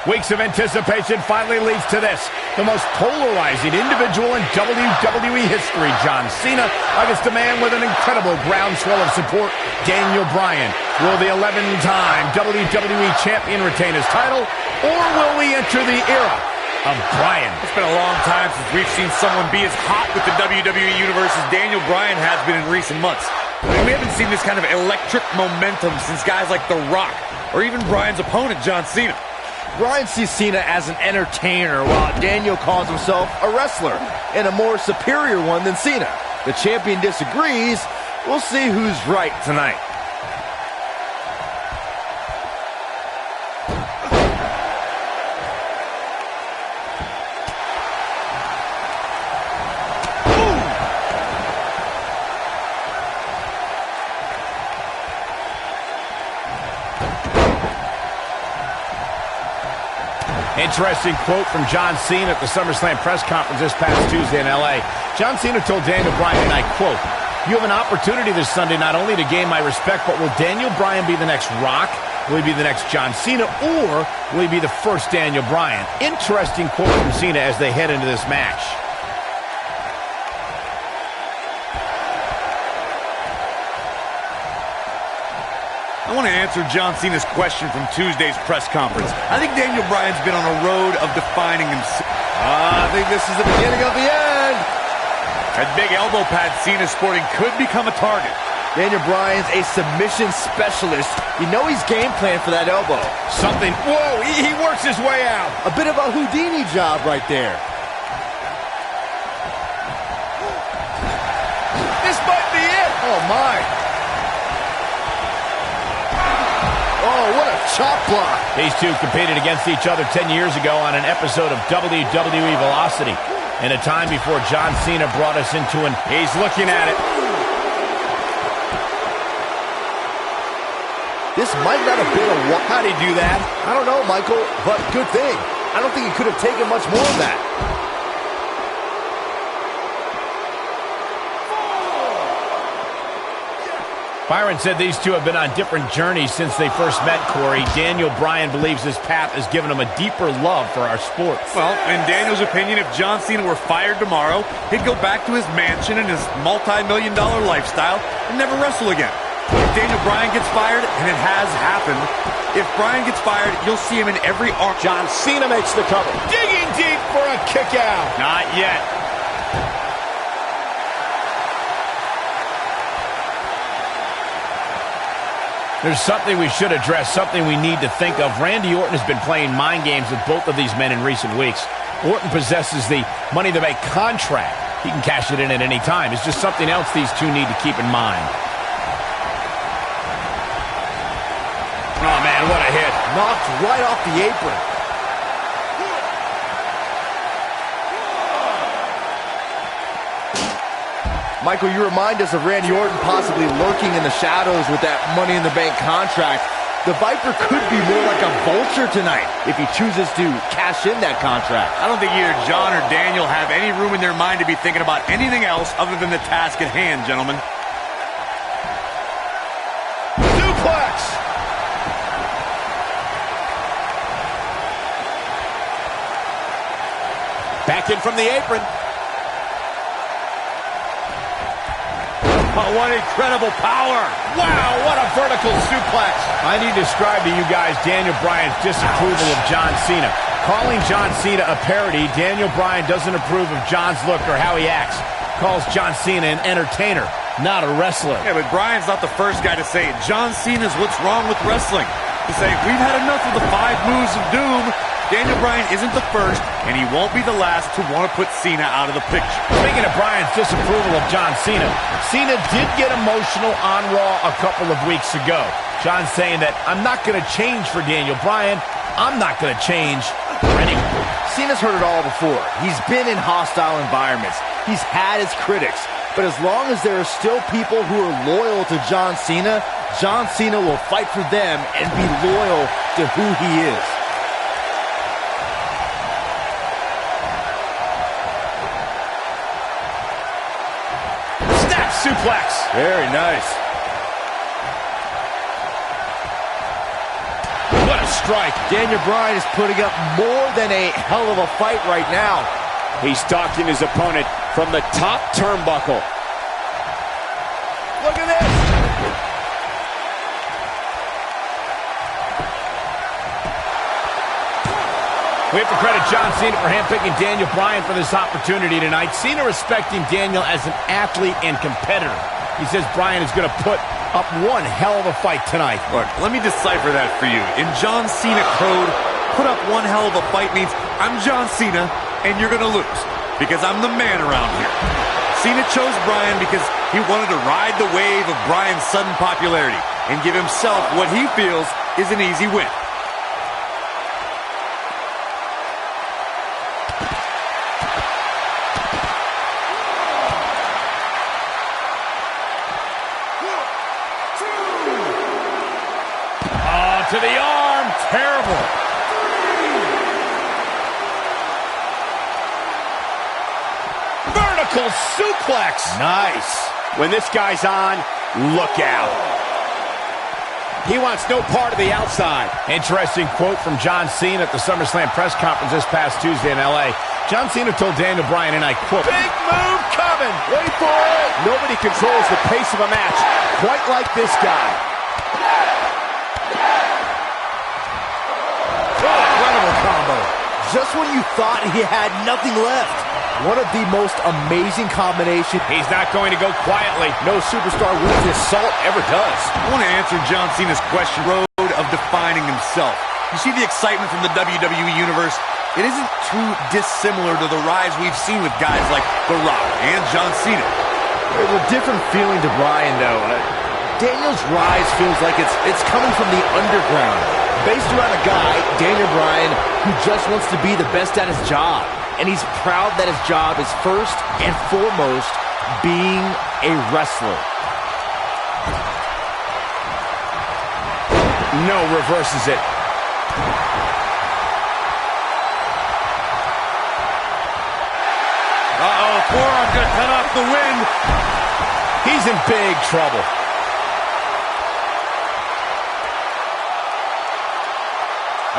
Weeks of anticipation finally leads to this. The most polarizing individual in WWE history, John Cena, against a man with an incredible groundswell of support, Daniel Bryan. Will the 11-time WWE Champion retain his title, or will we enter the era of Bryan? It's been a long time since we've seen someone be as hot with the WWE Universe as Daniel Bryan has been in recent months. I mean, we haven't seen this kind of electric momentum since guys like The Rock, or even Bryan's opponent, John Cena. Bryan sees Cena as an entertainer, while Daniel calls himself a wrestler, and a more superior one than Cena. The champion disagrees. We'll see who's right tonight. Interesting quote from John Cena at the SummerSlam press conference this past Tuesday in L.A. John Cena told Daniel Bryan, and I quote, "You have an opportunity this Sunday not only to gain my respect, but will Daniel Bryan be the next Rock? Will he be the next John Cena? Or will he be the first Daniel Bryan?" Interesting quote from Cena as they head into this match. I want to answer John Cena's question from Tuesday's press conference. I think Daniel Bryan's been on a road of defining himself. I think this is the beginning of the end. That big elbow pad Cena's sporting could become a target. Daniel Bryan's a submission specialist. You know he's game plan for that elbow. Something, whoa, he works his way out. A bit of a Houdini job right there. This might be it. Oh, my. Oh, what a chop block. These two competed against each other 10 years ago on an episode of WWE Velocity. In a time before John Cena brought us into an... He's looking at it. This might not have been a... How'd he do that? I don't know, Michael, but good thing. I don't think he could have taken much more of that. Byron said these two have been on different journeys since they first met, Corey. Daniel Bryan believes this path has given him a deeper love for our sport. Well, in Daniel's opinion, if John Cena were fired tomorrow, he'd go back to his mansion and his multi-million-dollar lifestyle and never wrestle again. If Daniel Bryan gets fired, and it has happened, if Bryan gets fired, you'll see him in every arm. John Cena makes the cover. Digging deep for a kick out. Not yet. There's something we should address, something we need to think of. Randy Orton has been playing mind games with both of these men in recent weeks. Orton possesses the Money to Make contract. He can cash it in at any time. It's just something else these two need to keep in mind. Oh, man, what a hit. Knocked right off the apron. Michael, you remind us of Randy Orton possibly lurking in the shadows with that Money in the Bank contract. The Viper could be more like a vulture tonight if he chooses to cash in that contract. I don't think either John or Daniel have any room in their mind to be thinking about anything else other than the task at hand, gentlemen. Suplex! Back in from the apron. Oh, what incredible power! Wow, what a vertical suplex! I need to describe to you guys Daniel Bryan's disapproval of John Cena. Calling John Cena a parody, Daniel Bryan doesn't approve of John's look or how he acts. Calls John Cena an entertainer, not a wrestler. Yeah, but Bryan's not the first guy to say it. John Cena's what's wrong with wrestling. To say, we've had enough of the 5 moves of doom. Daniel Bryan isn't the first, and he won't be the last to want to put Cena out of the picture. Speaking of Bryan's disapproval of John Cena, Cena did get emotional on Raw a couple of weeks ago. John saying that, I'm not going to change for Daniel Bryan. I'm not going to change for anyone. Cena's heard it all before. He's been in hostile environments. He's had his critics. But as long as there are still people who are loyal to John Cena will fight for them and be loyal to who he is. Snap suplex. Very nice. What a strike. Daniel Bryan is putting up more than a hell of a fight right now. He's stalking his opponent from the top turnbuckle. Look at this. We have to credit John Cena for handpicking Daniel Bryan for this opportunity tonight. Cena respecting Daniel as an athlete and competitor. He says Bryan is going to put up one hell of a fight tonight. Look, let me decipher that for you. In John Cena code, put up one hell of a fight means I'm John Cena and you're going to lose because I'm the man around here. Cena chose Bryan because he wanted to ride the wave of Bryan's sudden popularity and give himself what he feels is an easy win. To the arm. Terrible. Vertical suplex. Nice. When this guy's on, look out. He wants no part of the outside. Interesting quote from John Cena at the SummerSlam press conference this past Tuesday in L.A. John Cena told Daniel Bryan, and I quote, "Big move coming. Wait for it." Nobody controls the pace of a match quite like this guy. Incredible combo. Just when you thought he had nothing left. One of the most amazing combinations. He's not going to go quietly. No superstar wins this Salt ever does. I want to answer John Cena's question, road of defining himself. You see the excitement from the WWE Universe? It isn't too dissimilar to the rise we've seen with guys like The Rock and John Cena. There's a different feeling to Bryan, though. Daniel's rise feels like it's coming from the underground. Based around a guy, Daniel Bryan, who just wants to be the best at his job. And he's proud that his job is first and foremost being a wrestler. No, reverses it. Uh-oh, forearm's gonna cut off the wind. He's in big trouble.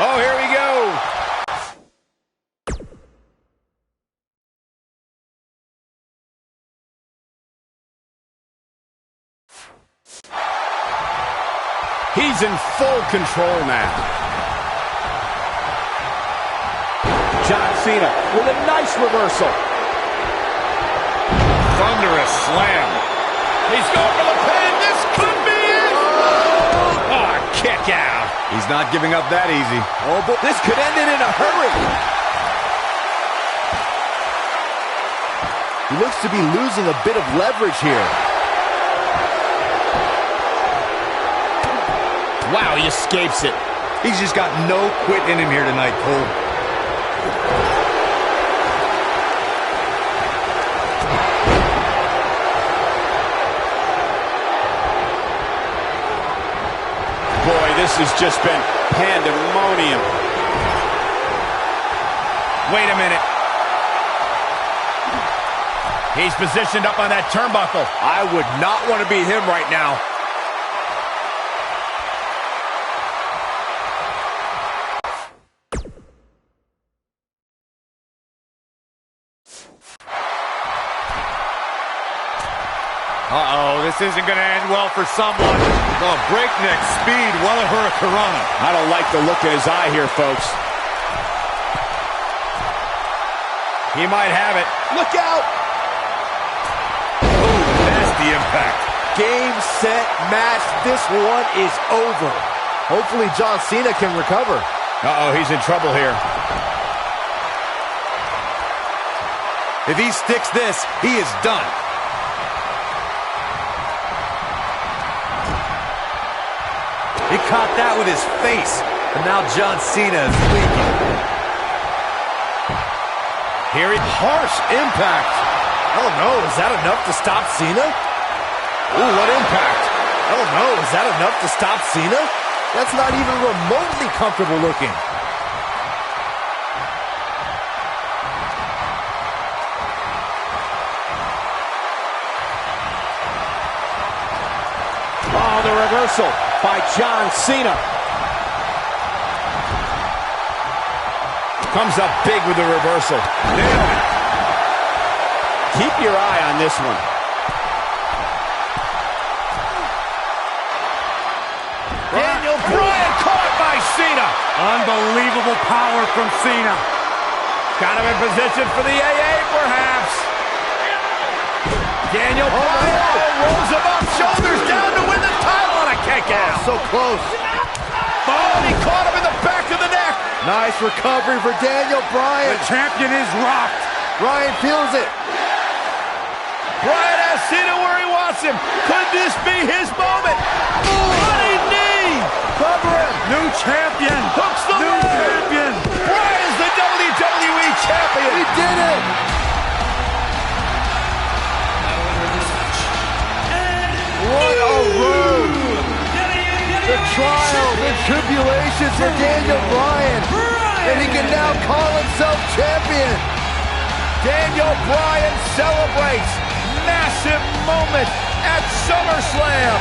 Oh, here we go. He's in full control now. John Cena with a nice reversal. Thunderous slam. He's going for the pin. This could be it. Oh, kick out. He's not giving up that easy. Oh, but this could end it in a hurry. He looks to be losing a bit of leverage here. Wow, he escapes it. He's just got no quit in him here tonight, Cole. This has just been pandemonium. Wait a minute. He's positioned up on that turnbuckle. I would not want to be him right now. Uh-oh, this isn't going to end well for someone. Oh, breakneck speed, what a hurricanrana. I don't like the look in his eye here, folks. He might have it. Look out! Oh, nasty impact. Game, set, match. This one is over. Hopefully John Cena can recover. Uh-oh, he's in trouble here. If he sticks this, he is done. He caught that with his face, and now John Cena is leaking. Here he... Harsh impact. Oh no, is that enough to stop Cena? Ooh, what impact. Oh no, is that enough to stop Cena? That's not even remotely comfortable looking. Oh, the reversal by John Cena. Comes up big with the reversal. Keep your eye on this one. Daniel Bryan caught by Cena. Unbelievable power from Cena. Got him in position for the AA, perhaps. Daniel Bryan rolls him up, shoulders down to win the title on a kick out. So close. Oh, and he caught him in the back of the neck. Nice recovery for Daniel Bryan. The champion is rocked. Bryan feels it. Bryan has Cena where he wants him. Could this be his moment? Running knee. Cover him. New champion. Hooks the New leg. champion. Bryan's the WWE champion. He did it. What a road. The trials and tribulations for Daniel Bryan. And he can now call himself champion. Daniel Bryan celebrates. Massive moment at SummerSlam.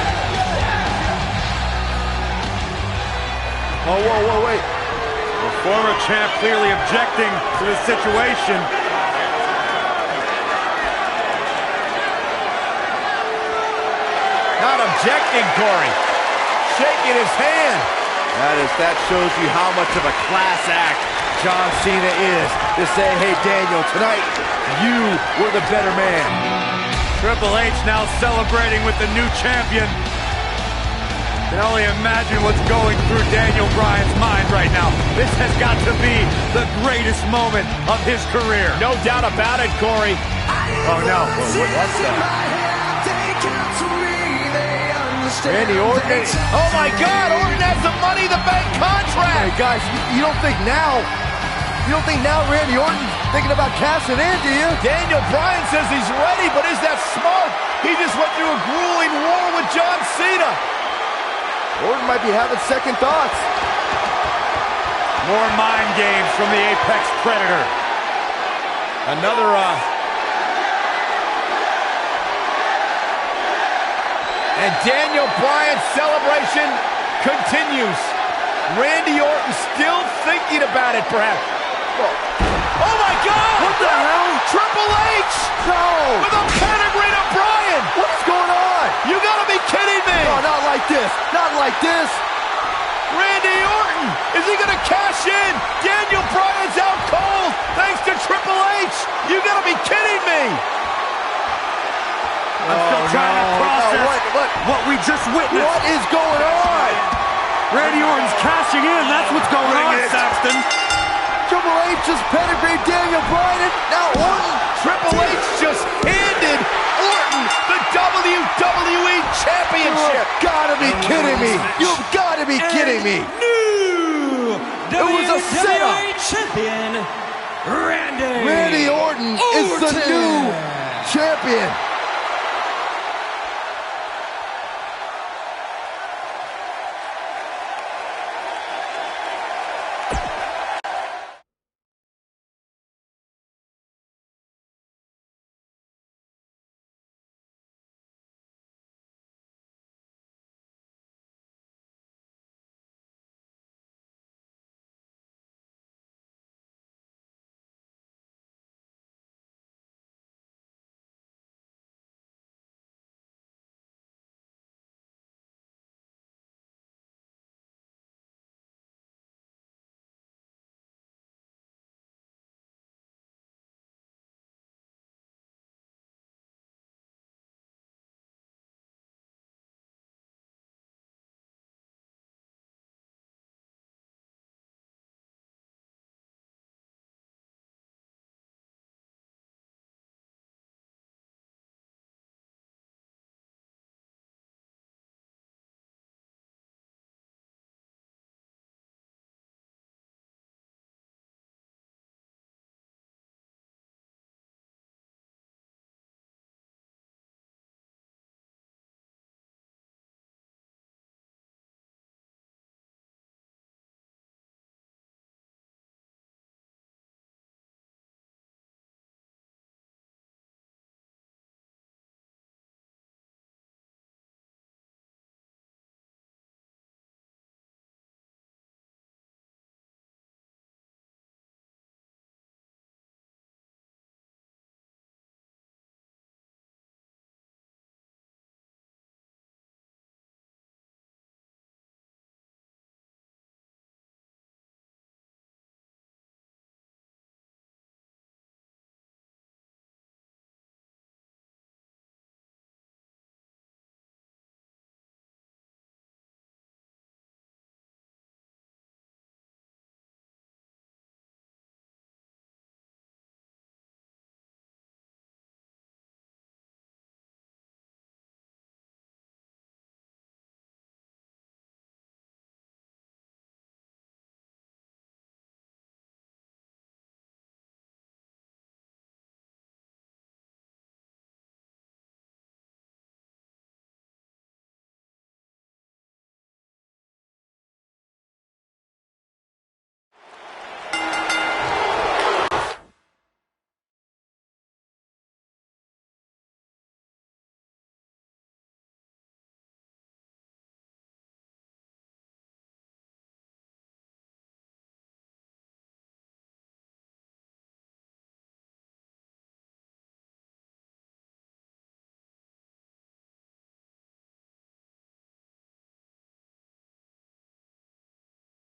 Oh, whoa, wait. The former champ clearly objecting to the situation. Not objecting, Corey. Shaking his hand. That shows you how much of a class act John Cena is. To say, hey, Daniel, tonight, you were the better man. Triple H now celebrating with the new champion. Can only imagine what's going through Daniel Bryan's mind right now. This has got to be the greatest moment of his career. No doubt about it, Corey. Oh, no. What's that? Randy Orton. Oh, my God. Orton has the Money in the Bank contract. Hey, guys, you don't think now Randy Orton thinking about cashing in, do you? Daniel Bryan says he's ready, but is that smart? He just went through a grueling war with John Cena. Orton might be having second thoughts. More mind games from the Apex Predator. Another, And Daniel Bryan's celebration continues. Randy Orton still thinking about it, perhaps. Oh, my God! What the hell? Triple H! No! With a pedigree to Bryan! What's going on? You gotta be kidding me! No, not like this. Not like this. Randy Orton! Is he gonna cash in? Daniel Bryan's out cold thanks to Triple H! You gotta be kidding me! I'm still trying to process what we just witnessed. What is going on? Randy Orton's cashing in. That's what's going on, Saxton. Triple H just pedigreed Daniel Bryan, and now Orton. Triple H just handed Orton the WWE Championship. You've gotta be kidding me. You've gotta be kidding me. It was a setup. Champion Randy Randy Orton is the new champion.